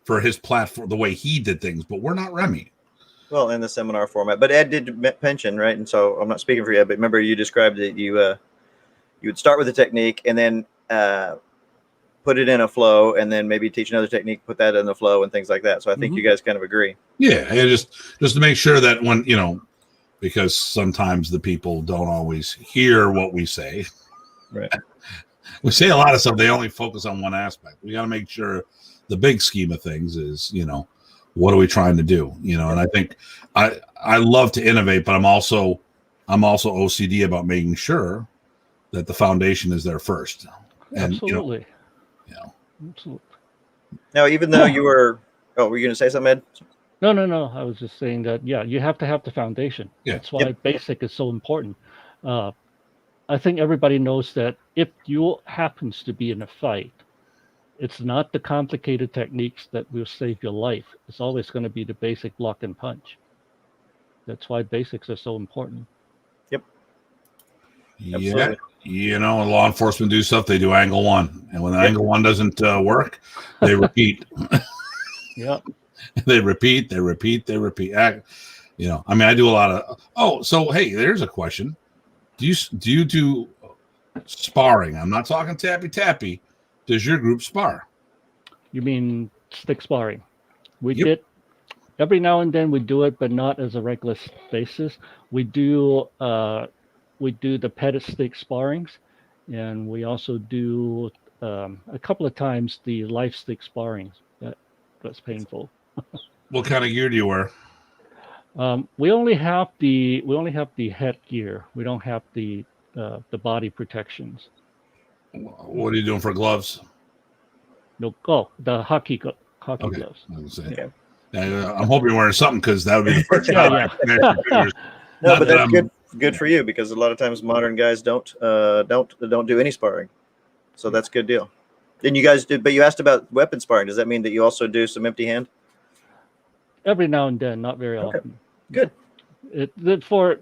for his platform, the way he did things, but we're not Remy. Well, in the seminar format, but Ed did mention, right? And so I'm not speaking for you, but remember you described that you would start with a technique and then put it in a flow, and then maybe teach another technique, put that in the flow, and things like that. So I think you guys kind of agree. Yeah, just to make sure that when because sometimes the people don't always hear what we say. Right. We say a lot of stuff. They only focus on one aspect. We got to make sure the big scheme of things is, what are we trying to do? And I think I love to innovate, but I'm also OCD about making sure that the foundation is there first. And, absolutely. Absolutely. Now, even though you were you going to say something, Ed? No. I was just saying that, you have to have the foundation. Yeah. That's why basic is so important. I think everybody knows that if you happens to be in a fight, it's not the complicated techniques that will save your life. It's always going to be the basic block and punch. That's why basics are so important. Yep. Absolutely. Yeah. When law enforcement do stuff, they do angle one. And when angle one doesn't work, they repeat. Yeah. They repeat. I do a lot of, so hey, there's a question. Do you do sparring? I'm not talking tappy. Does your group spar? You mean stick sparring? We did every now and then. We do it, but not as a regular basis. We do the petted stick sparrings, and we also do a couple of times the live stick sparrings. That's painful. What kind of gear do you wear? We only have the headgear. We don't have the body protections. What are you doing for gloves? No, the hockey gloves. Yeah. I'm hoping you're wearing something because that would be the first time. No, but that's good for you because a lot of times modern guys don't do any sparring, so that's a good deal. Then you guys did, but you asked about weapon sparring. Does that mean that you also do some empty hand? Every now and then, not very often. Good. For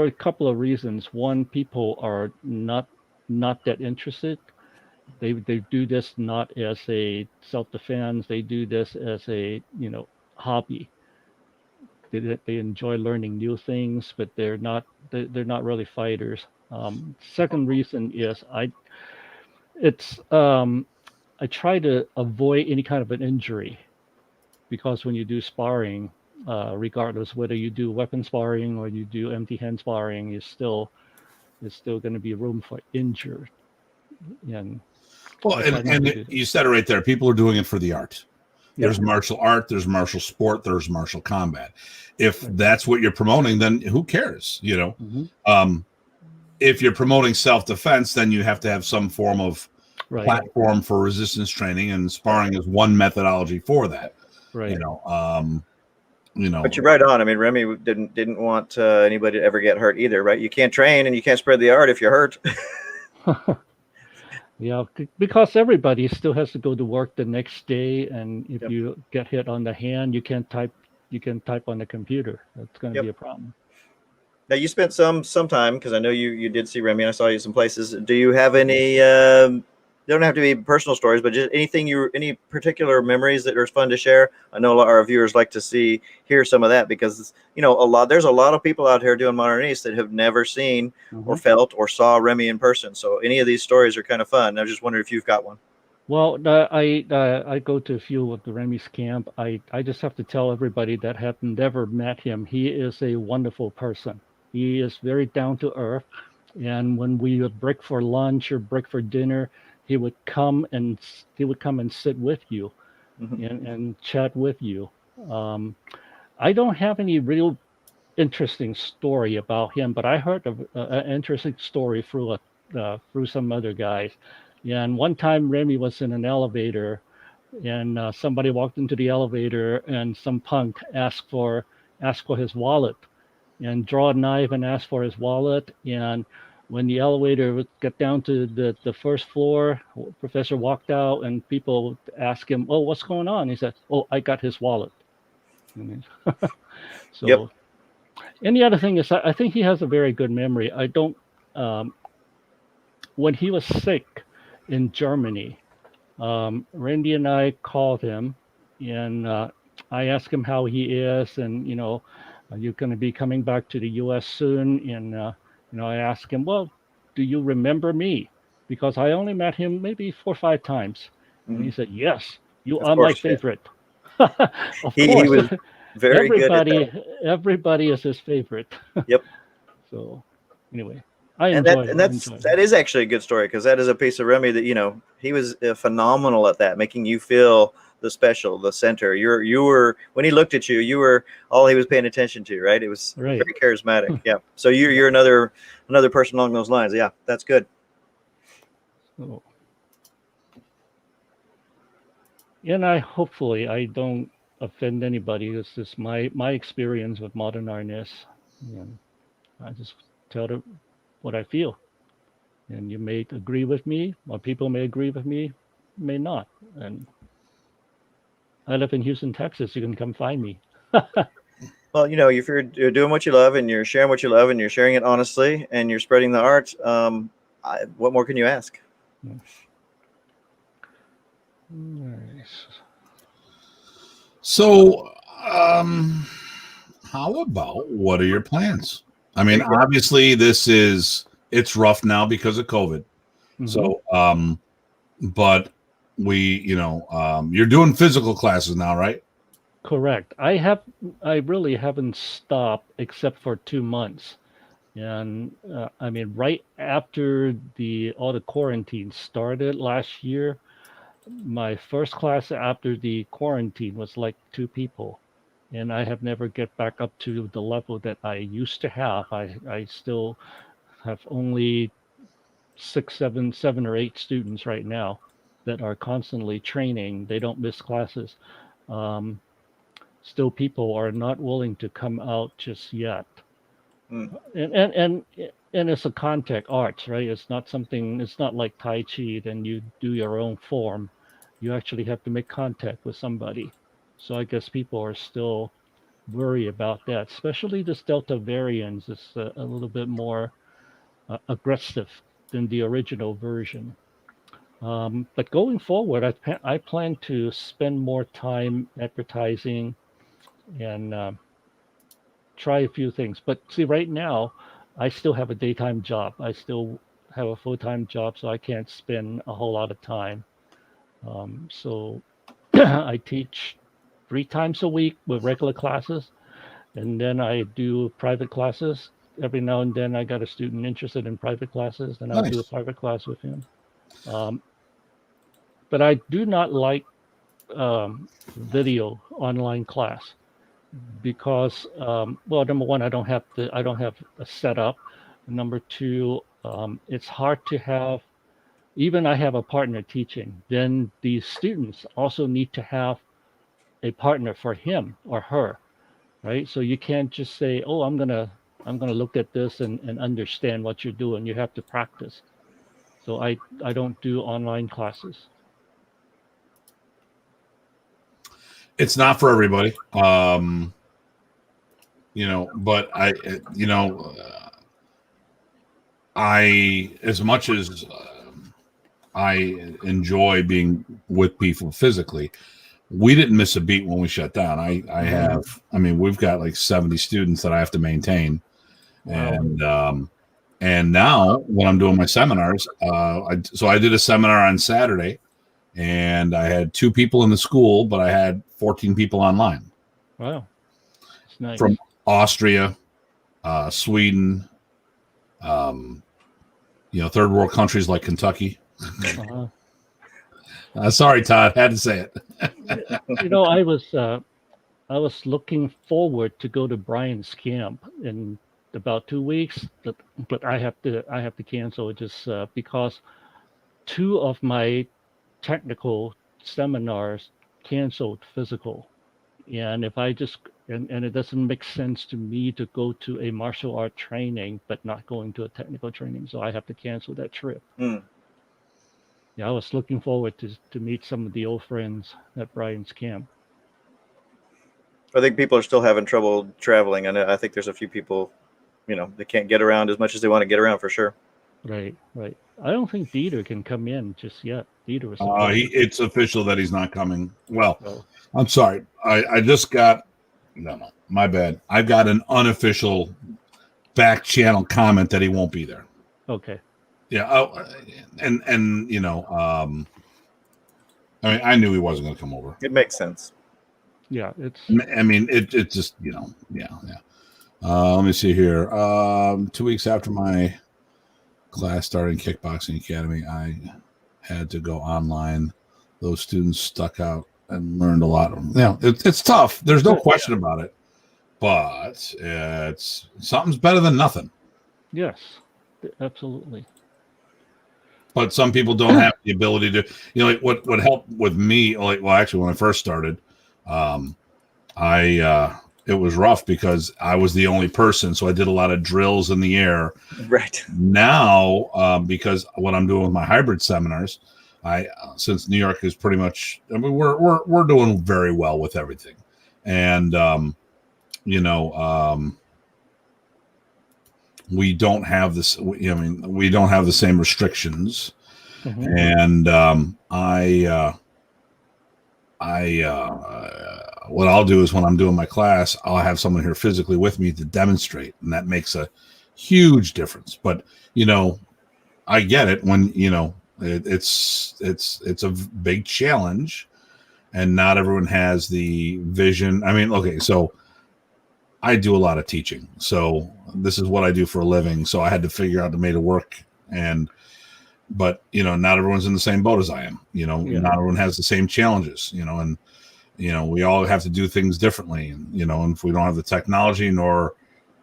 a couple of reasons. One, people are not that interested. They do this not as a self-defense. They do this as a hobby. They enjoy learning new things, but they're not really fighters. Second reason is I try to avoid any kind of an injury, because when you do sparring, regardless whether you do weapon sparring or you do empty hand sparring, is still going to be room for injury. And Well, I try not and to do that. you said it right there. People are doing it for the art. Yeah. There's martial art, there's martial sport, there's martial combat. If Right. that's what you're promoting, then who cares? You know, Mhm. If you're promoting self-defense, then you have to have some form of Right. platform for resistance training, and sparring is one methodology for that. Right. You know, But you're right on. I mean, Remy didn't want anybody to ever get hurt either, right? You can't train and you can't spread the art if you're hurt. Yeah, because everybody still has to go to work the next day, and if Yep. you get hit on the hand, you can't type. You can type on the computer. That's going to Yep. be a problem. Now you spent some time, because I know you did see Remy. I saw you some places. Do you have any? Don't have to be personal stories, but just any particular memories that are fun to share. I know a lot of our viewers like to hear some of that, because there's a lot of people out here doing modern East that have never seen or felt or saw Remy in person. So any of these stories are kind of fun. I was just wondering if you've got one. Well, I go to a few of the Remy's camp. I just have to tell everybody that have never met him, he is a wonderful person. He is very down to earth, and when we would break for lunch or break for dinner, he would come and sit with you, and chat with you. I don't have any real interesting story about him, but I heard an interesting story through some other guys. Yeah, and one time Remy was in an elevator, and somebody walked into the elevator, and some punk asked for his wallet, and draw a knife and ask for his wallet. And when the elevator would get down to the first floor, professor walked out, and people asked him, "Oh, what's going on?" He said, "Oh, I got his wallet." So. Yep. And the other thing is, I think he has a very good memory. I don't. When he was sick in Germany, Randy and I called him, and I asked him how he is, and are you going to be coming back to the U.S. soon? And I asked him, well, do you remember me? Because I only met him maybe 4 or 5 times, and he said, yes, you Of are my course, yeah. favorite. Of He course, was very good at that. everybody is his favorite. Yep. So anyway, I And enjoy that is actually a good story, because that is a piece of Remy that he was phenomenal at that, making you feel the special, the center. You were when he looked at you, you were all he was paying attention to, right? It was Right. very charismatic. Yeah. So you're another person along those lines. Yeah, that's good. So, and hopefully I don't offend anybody. This is my experience with modern Arnis. And I just tell them what I feel. And you may agree with me, or people may agree with me, may not. And I live in Houston, Texas. You can come find me. Well, if you're doing what you love and you're sharing what you love and you're sharing it honestly and you're spreading the art, what more can you ask? Nice. So, how about, what are your plans? I mean, obviously it's rough now because of COVID. So, but you're doing physical classes now, right? Correct. I really haven't stopped except for 2 months. And I mean, right after all the quarantine started last year, my first class after the quarantine was like 2 people, and I have never get back up to the level that I used to have. I still have only 6, 7 or 8 students right now that are constantly training. They don't miss classes. Um, Still, people are not willing to come out just yet. And it's a contact arts, right? It's not like Tai Chi, then you do your own form. You actually have to make contact with somebody. So I guess people are still worried about that, especially this Delta variant is a little bit more aggressive than the original version. But going forward, I plan to spend more time advertising and try a few things. But see, right now, I still have a daytime job. I still have a full-time job, so I can't spend a whole lot of time. So I teach 3 times a week with regular classes, and then I do private classes. Every now and then I got a student interested in private classes, and I'll do a Nice. private class with him. But I do not like video online class because, well, number one, I don't have a setup. Number two, it's hard to have. Even I have a partner teaching, then the students also need to have a partner for him or her, right? So you can't just say, "Oh, I'm gonna look at this and understand what you're doing." You have to practice. So I don't do online classes. It's not for everybody. But I as much as I enjoy being with people physically, we didn't miss a beat when we shut down. We've got like 70 students that I have to maintain. Wow. And now when I'm doing my seminars, I did a seminar on Saturday, and I had 2 people in the school, but I had 14 people online. Wow. It's nice. From Austria, Sweden, third world countries like Kentucky. Sorry, Todd, had to say it. I was looking forward to go to Brian's camp in about 2 weeks, but I have to cancel just because 2 of my technical seminars canceled physical, and if I just and it doesn't make sense to me to go to a martial art training but not going to a technical training, so I have to cancel that trip. Yeah, I was looking forward to meet some of the old friends at Brian's camp. I think people are still having trouble traveling, and I think there's a few people, they can't get around as much as they want to get around for sure. Right. I don't think Dieter can come in just yet. Dieter was. It's official that he's not coming. Well, I'm sorry. I just got no, my bad. I got an unofficial back channel comment that he won't be there. Okay. Yeah. I knew he wasn't going to come over. It makes sense. Yeah, it's. It just yeah. Let me see here. 2 weeks after my class started in Kickboxing Academy, I had to go online. Those students stuck out and learned a lot. It's tough. There's no question about it. But it's something's better than nothing. Yes, absolutely. But some people don't have the ability to. Like what helped with me. Actually, when I first started, it was rough because I was the only person, so I did a lot of drills in the air. Right. Now, because what I'm doing with my hybrid seminars, since New York is pretty much, we're doing very well with everything, and we don't have this. We don't have the same restrictions, and what I'll do is when I'm doing my class, I'll have someone here physically with me to demonstrate, and that makes a huge difference. But I get it when it's a big challenge, and not everyone has the vision. So I do a lot of teaching, so this is what I do for a living. So I had to figure out to make it work, but not everyone's in the same boat as I am. Not everyone has the same challenges. And we all have to do things differently, and and if we don't have the technology, nor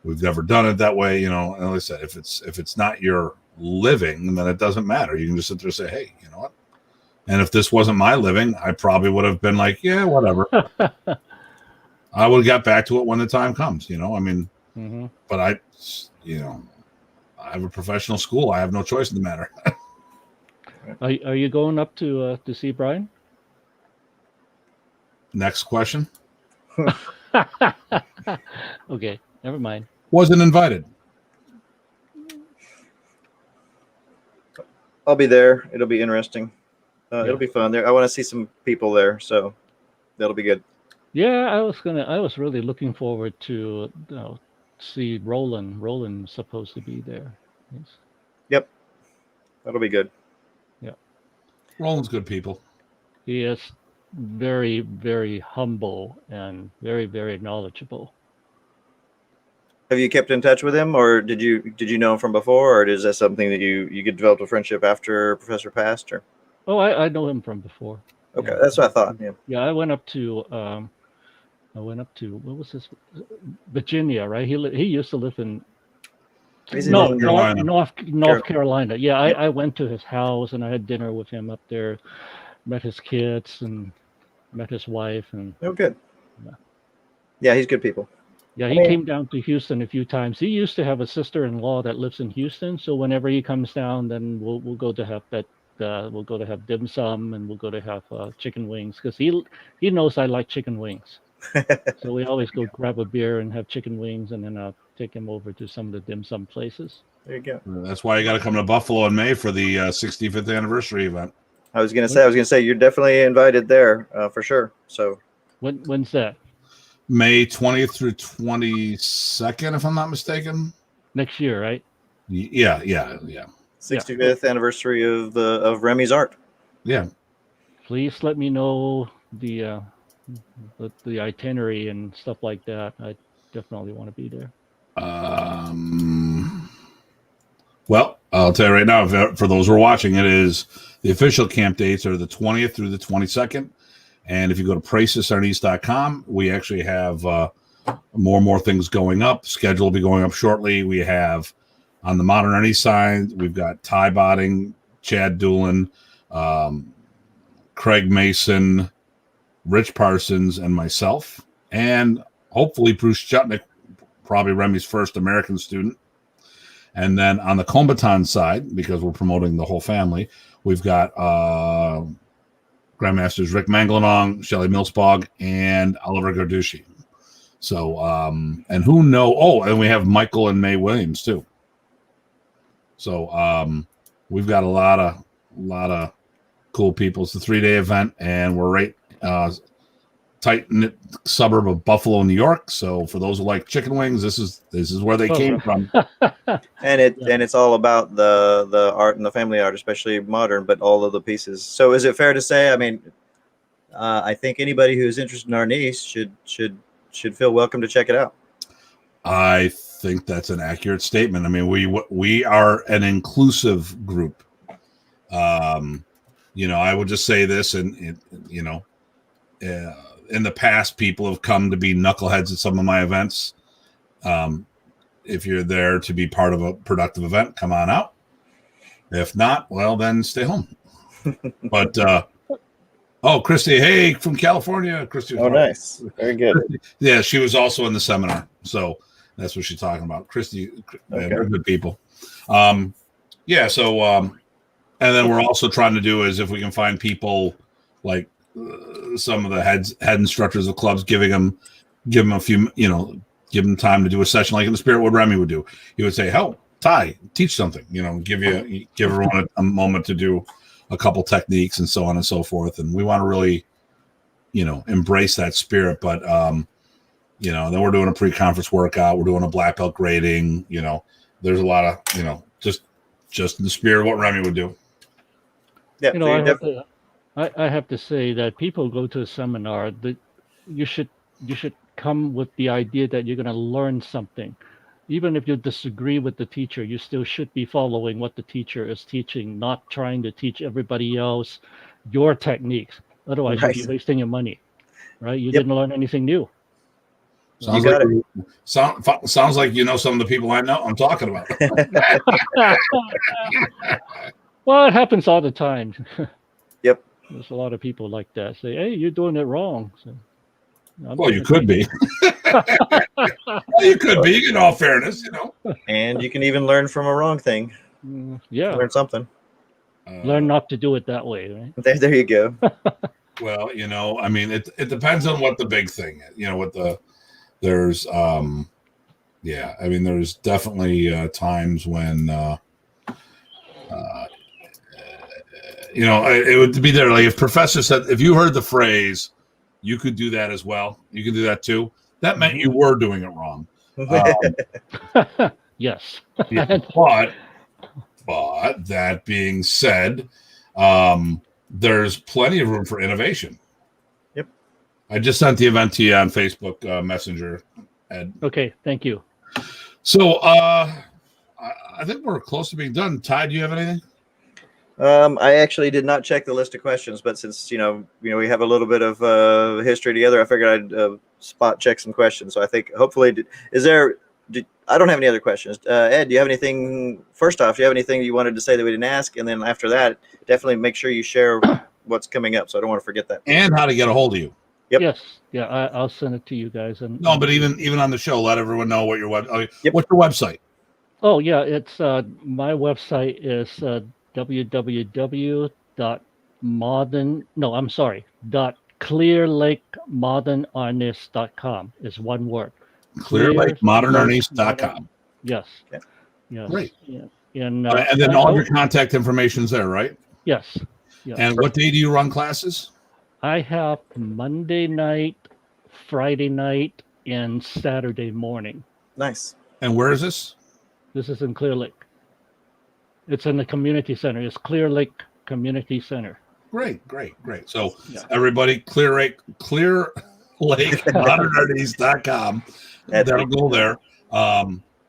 we've never done it that way, and like I said, if it's not your living, then it doesn't matter. You can just sit there and say, hey, you know what? And if this wasn't my living, I probably would have been like, yeah, whatever. I would have got back to it when the time comes, but I have a professional school. I have no choice in the matter. Are you going up to see Brian? Next question. Okay, never mind. Wasn't invited. I'll be there. It'll be interesting. It'll be fun there. I want to see some people there, so that'll be good. Yeah, I was really looking forward to see Roland. Roland's supposed to be there. Yes. Yep. That'll be good. Yeah. Roland's good people. He is. very, very humble and very, very knowledgeable. Have you kept in touch with him, or did you know him from before, or is that something that you developed a friendship after Professor passed? Or Oh, I know him from before. okay, Yeah. that's what I thought. Yeah. Yeah, I went up to what was this? Virginia, right? He used to live in He's in North Carolina. North Carolina. Yeah, I went to his house and I had dinner with him up there, met his kids and met his wife, and Oh, good. Yeah. Yeah, he's good people. yeah, he came down to Houston a few times. He used to have a sister-in-law that lives in Houston, so whenever he comes down, then we'll go to have that. We'll go to have dim sum, and we'll go to have chicken wings, because he knows I like chicken wings. So we always go grab a beer and have chicken wings, and then I'll take him over to some of the dim sum places. There you go. That's why you got to come to Buffalo in May for the 65th anniversary event. I was gonna say you're definitely invited there for sure. So When's that? May 20th through 22nd, if I'm not mistaken. Next year, right? Yeah. 65th anniversary of Remy's art. Yeah. Please let me know the itinerary and stuff like that. I definitely want to be there. Well, I'll tell you right now, for those who are watching, it is the official camp dates are the 20th through the 22nd. And if you go to pracesarnis.com, we actually have more and more things going up. Schedule will be going up shortly. We have on the Modern Arnis side, we've got Tye Botting, Chad Doolin, Craig Mason, Rich Parsons, and myself. And hopefully Bruce Chutnick, probably Remy's first American student. And then on the Combatant side, because we're promoting the whole family, we've got Grandmasters Rick Manglanong, Shelley Millsbog, and Oliver Garducci. So, and who know? Oh, and we have Michael and May Williams too. So, we've got a lot of cool people. It's a 3-day event, and we're right tight-knit suburb of Buffalo, New York. So, for those who like chicken wings, this is where they came from. And it's all about the art and the family art, especially modern, but all of the pieces. So is it fair to say, I mean, I think anybody who's interested in Arnis should feel welcome to check it out. I think that's an accurate statement. I mean, we are an inclusive group. I would just say this, and in the past, people have come to be knuckleheads at some of my events. If you're there to be part of a productive event, come on out. If not, well, then stay home. But Christy, hey, from California, Christy. Oh, nice, very good. Yeah, she was also in the seminar, so that's what she's talking about. Christy, man, they're good people. And then we're also trying to do is if we can find people like some of the head instructors of clubs, give them a few, give them time to do a session like in the spirit what Remy would do. He would say, "Help, Ty, teach something." Give everyone a moment to do a couple techniques and so on and so forth. And we want to really, embrace that spirit. But then we're doing a pre-conference workout. We're doing a black belt grading. There's a lot of just in the spirit of what Remy would do. Yeah, I have to say that people go to a seminar that you should come with the idea that you're going to learn something. Even if you disagree with the teacher, you still should be following what the teacher is teaching, not trying to teach everybody else your techniques. Otherwise, you'll be wasting your money, right? You didn't learn anything new. Sounds like some of the people I know I'm talking about. Well, it happens all the time. Yep. There's a lot of people like that. Say, "Hey, you're doing it wrong." So, well, you could be. You could be, in all fairness, And you can even learn from a wrong thing. Yeah. Learn something. Learn not to do it that way, right? There you go. Well, I mean, it depends on what the big thing is. There's there's definitely times when it would be there. Like if professor said, if you heard the phrase, you could do that as well. You could do that too. That meant you were doing it wrong. Yes. But that being said, there's plenty of room for innovation. I just sent the event to you on Facebook Messenger, Ed. Okay, thank you. So I think we're close to being done. Ty, do you have anything? I actually did not check the list of questions, but since we have a little bit of history together, I figured I'd spot check some questions. So I think hopefully, I don't have any other questions. Ed, do you have anything? First off, do you have anything you wanted to say that we didn't ask? And then after that, definitely make sure you share what's coming up. So I don't want to forget that. And how to get a hold of you. Yep. Yes, yeah, I'll send it to you guys. And No, but even on the show, let everyone know what your Yep. What's your website? Oh yeah, it's my website is clearlakemodernarnis.com is one word. clearlakemodernarnis.com. Yes. Okay. Yes. Great. Yeah. And then all your contact information's there, right? Yes. Yeah. And what day do you run classes? I have Monday night, Friday night, and Saturday morning. Nice. And where is this? This is in Clear Lake. It's in the community center. It's Clear Lake Community Center. Great. So everybody, clearlakemodernarnis.com. That'll go there.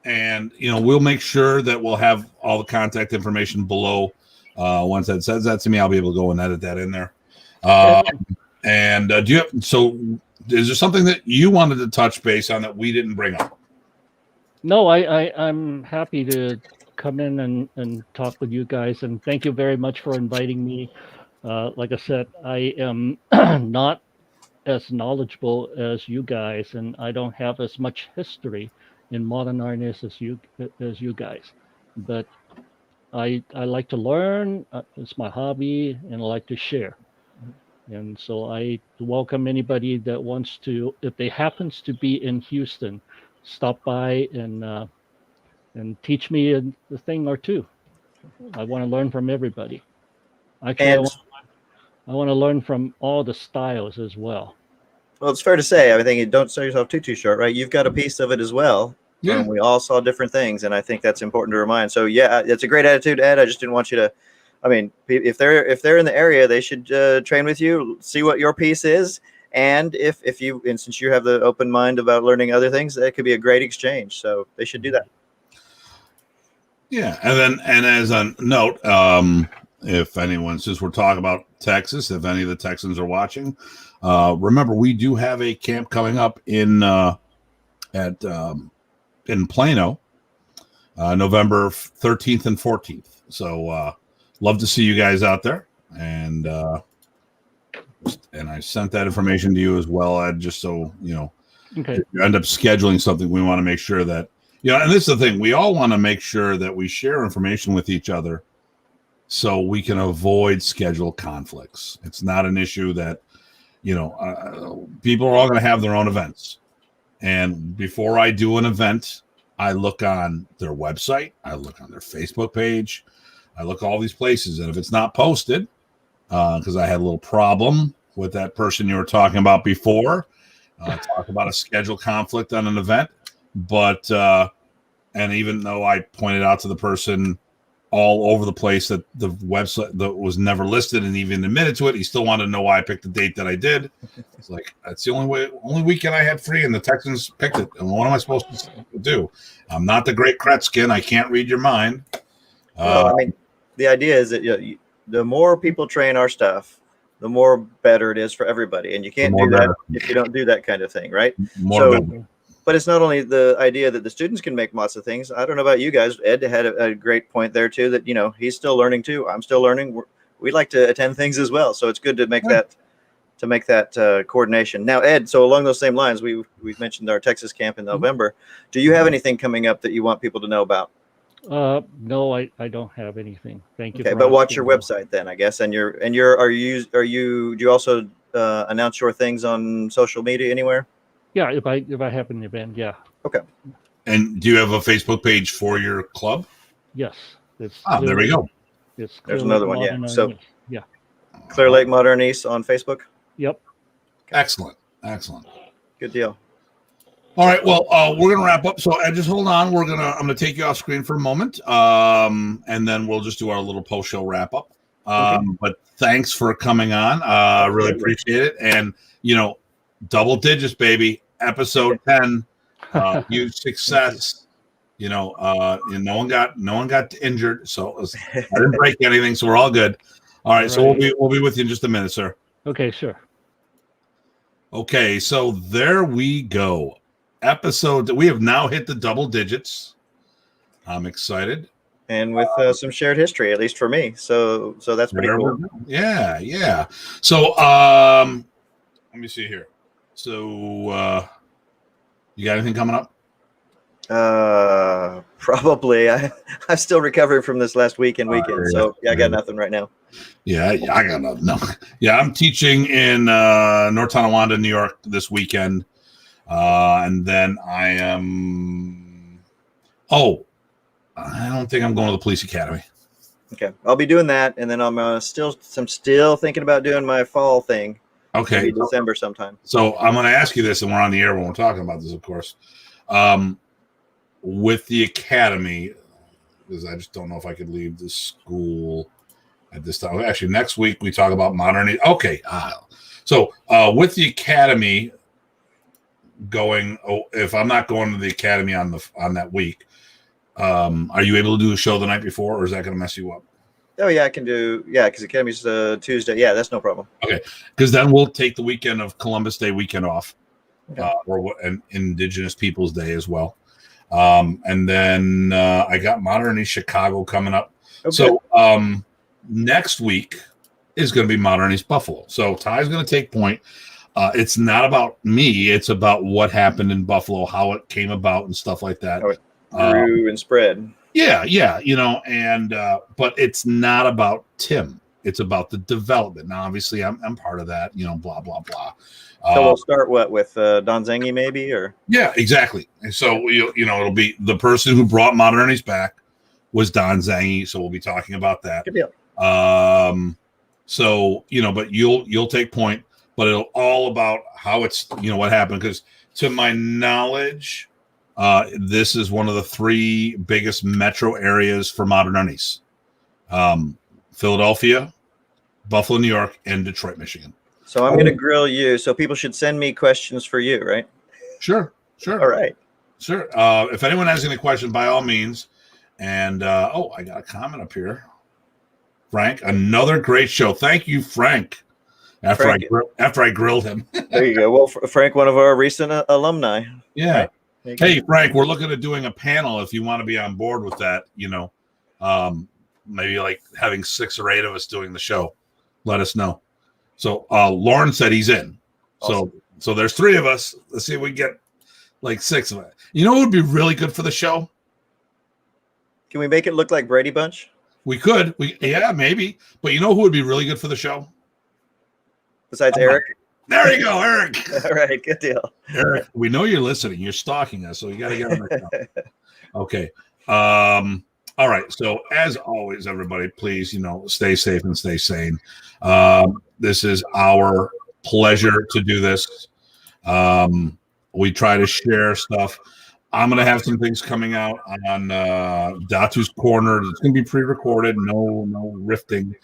And we'll make sure that we'll have all the contact information below. Once Ed says that to me, I'll be able to go and edit that in there. And is there something that you wanted to touch base on that we didn't bring up? No, I'm happy to come in and talk with you guys, and thank you very much for inviting me. Like I said, I am not as knowledgeable as you guys, and I don't have as much history in modern Arnis as you guys. But I like to learn. It's my hobby, and I like to share. And so I welcome anybody that wants to, if they happens to be in Houston, stop by and teach me a thing or two. I want to learn from everybody. Actually, I want to learn from all the styles as well. Well, it's fair to say, I think, don't sell yourself too short, right? You've got a piece of it as well. Yeah. We all saw different things, and I think that's important to remind. So yeah, it's a great attitude, Ed. I just didn't want you to. I mean, if they're in the area, they should train with you, see what your piece is, and since you have the open mind about learning other things, that could be a great exchange. So they should do that. Yeah, and as a note, if anyone, since we're talking about Texas, if any of the Texans are watching, remember we do have a camp coming up in Plano, November 13th and 14th. So love to see you guys out there, and I sent that information to you as well, Ed, just so Okay. if you end up scheduling something, we want to make sure that and this is the thing, we all want to make sure that we share information with each other so we can avoid schedule conflicts. It's not an issue that people are all going to have their own events, and before I do an event, I look on their website, I look on their Facebook page, I look all these places, and if it's not posted, because I had a little problem with that person you were talking about before, talk about a schedule conflict on an event, but and even though I pointed out to the person all over the place that the website that was never listed and even admitted to it, he still wanted to know why I picked the date that I did. It's like, that's the only weekend I had free, and the Texans picked it. And what am I supposed to do? I'm not the great Kretzkin. I can't read your mind. Well, I mean, the idea is that the more people train our stuff, the more better it is for everybody. And you can't do that if you don't do that kind of thing, right? But it's not only the idea that the students can make lots of things. I don't know about you guys. Ed had a great point there too, that he's still learning too. I'm still learning. We like to attend things as well, so it's good to make that coordination. Now, Ed, so along those same lines, we've mentioned our Texas camp in November. Do you have anything coming up that you want people to know about? No, I don't have anything. Thank you. Okay, but watch your website then, I guess. And do you also announce your things on social media anywhere? Yeah, if I have an event, yeah. Okay. And do you have a Facebook page for your club? Yes. There we go. There's another one, yeah. So yeah. Clear Lake Modern East on Facebook. Yep. Excellent. Good deal. All right. Well, we're gonna wrap up. So just hold on. I'm gonna take you off screen for a moment, and then we'll just do our little post-show wrap up. But thanks for coming on. Really appreciate it. And double digits, baby. Episode 10. Huge success. You know, and no one got injured, so I didn't break anything, so we're all good. All right, so we'll be with you in just a minute, sir. Okay, sure. Okay, so there we go. Episode, we have now hit the double digits. I'm excited. And with some shared history, at least for me. So that's pretty cool. Yeah. So let me see here. So you got anything coming up? Probably. I'm still recovering from this last weekend. So I got nothing right now. Yeah, I got nothing. No. Yeah, I'm teaching in North Tonawanda, New York this weekend. And then I am I don't think I'm going to the police academy. Okay. I'll be doing that, and then I'm still thinking about doing my fall thing. Okay. Maybe December sometime. So I'm going to ask you this, and we're on the air when we're talking about this, of course. With the academy, because I just don't know if I could leave the school at this time. Actually, next week we talk about modernity. Okay. So with the academy going, if I'm not going to the academy on that week, are you able to do a show the night before, or is that going to mess you up? Oh yeah, I can do. Yeah, because academy's Tuesday. Yeah, that's no problem. Okay, because then we'll take the weekend of Columbus Day weekend off, or an Indigenous Peoples Day as well. And then I got Modern East Chicago coming up. Okay. So next week is going to be Modern East Buffalo. So Ty's going to take point. It's not about me. It's about what happened in Buffalo, how it came about, and stuff like that. How it grew and spread. Yeah, you know, and but it's not about Tim. It's about the development. Now, obviously, I'm part of that. You know, blah blah blah. So we'll start with Don Zengi maybe, or yeah, exactly. And so you know, it'll be the person who brought Modern East back was Don Zengi. So we'll be talking about that. Good deal. So you know, but you'll take point, but it'll all about how it's, you know, what happened, because to my knowledge, this is one of the 3 biggest metro areas for modern Arnis. Philadelphia, Buffalo, New York, and Detroit, Michigan. So I'm going to grill you. So people should send me questions for you, right? Sure. All right. Sure. If anyone has any questions, by all means. And I got a comment up here. Frank, another great show. Thank you, Frank. After I grilled him. There you go. Well, Frank, one of our recent alumni. Yeah. Right? Hey, Frank, we're looking at doing a panel if you want to be on board with that, you know. Maybe like having 6 or 8 of us doing the show. Let us know. So Lauren said he's in. Awesome. So there's 3 of us. Let's see if we get like 6 of it. You know what would be really good for the show? Can we make it look like Brady Bunch? We could. Yeah, maybe. But you know who would be really good for the show? Besides Eric? There you go, Eric. All right, good deal. Eric, we know you're listening. You're stalking us, so you got to get on the show. Okay. All right. So as always, everybody, please, you know, stay safe and stay sane. This is our pleasure to do this. We try to share stuff. I'm going to have some things coming out on Datu's Corner. It's going to be pre-recorded. No rifting.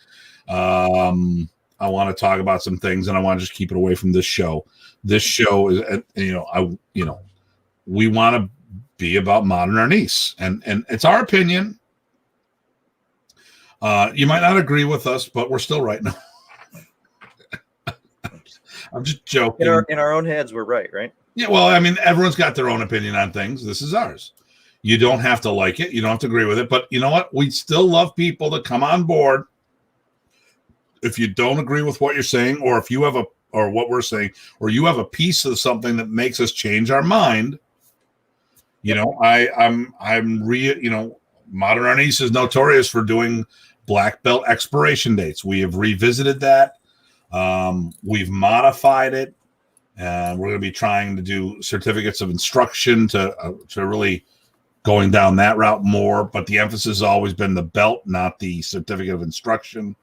I want to talk about some things, and I want to just keep it away from this show. This show is, we want to be about modern Arnis, and it's our opinion. You might not agree with us, but we're still right now. I'm just joking. In our own heads, we're right? Yeah, well, I mean, everyone's got their own opinion on things. This is ours. You don't have to like it. You don't have to agree with it. But you know what? We still love people to come on board. If you don't agree with what you're saying, or if you have what we're saying, or you have a piece of something that makes us change our mind, you know, Modern Arnis is notorious for doing black belt expiration dates. We have revisited that. We've modified it. And we're going to be trying to do certificates of instruction to really going down that route more. But the emphasis has always been the belt, not the certificate of instruction.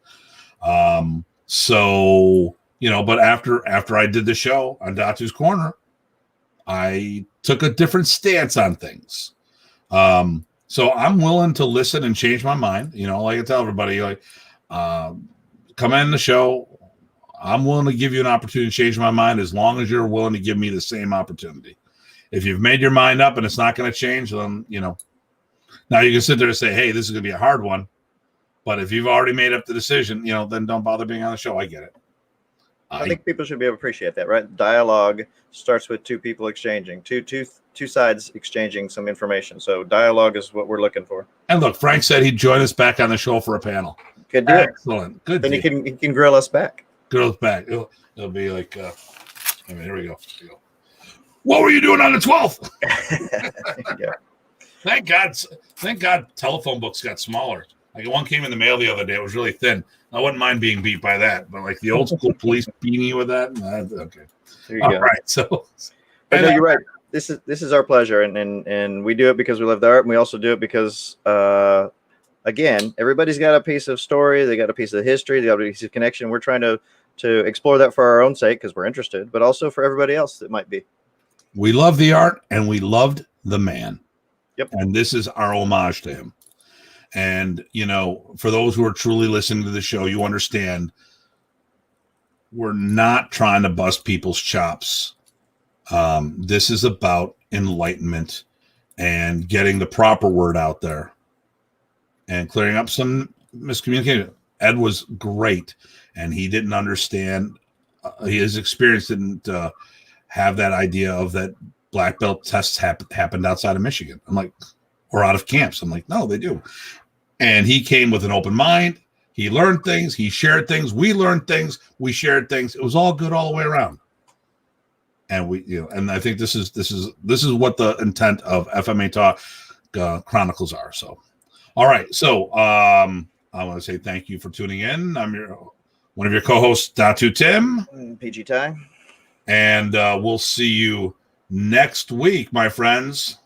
So, you know, but after I did the show on Datu's Corner, I took a different stance on things. So I'm willing to listen and change my mind. You know, like I tell everybody, like, come in the show. I'm willing to give you an opportunity to change my mind as long as you're willing to give me the same opportunity. If you've made your mind up and it's not going to change, then, now you can sit there and say, hey, this is going to be a hard one. But if you've already made up the decision, then don't bother being on the show. I get it. I think people should be able to appreciate that, right? Dialogue starts with two people exchanging, two sides exchanging some information. So dialogue is what we're looking for. And look, Frank said he'd join us back on the show for a panel. Good deal. Excellent. Good. Then he can grill us back. Grill us back. It'll be like, here we go. What were you doing on the 12th? Yeah. Thank God telephone books got smaller. Like one came in the mail the other day. It was really thin. I wouldn't mind being beat by that, but like the old school police beating you with that. Okay. There you go. Right. So, but no, you're right. This is our pleasure, and we do it because we love the art, and we also do it because, again, everybody's got a piece of story. They got a piece of history. They got a piece of connection. We're trying to explore that for our own sake because we're interested, but also for everybody else that might be. We love the art, and we loved the man. Yep. And this is our homage to him. And, for those who are truly listening to the show, you understand we're not trying to bust people's chops. This is about enlightenment and getting the proper word out there and clearing up some miscommunication. Ed was great, and he didn't understand. His experience didn't have that idea of that black belt tests happened outside of Michigan. I'm like, or out of camps. I'm like, no, they do. And he came with an open mind. He learned things. He shared things. We learned things. We shared things. It was all good all the way around. And and I think this is what the intent of FMATalk Chronicles are. So, all right. So, I want to say thank you for tuning in. I'm one of your co-hosts, Datu Tim, PG Tye, and we'll see you next week, my friends.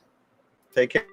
Take care.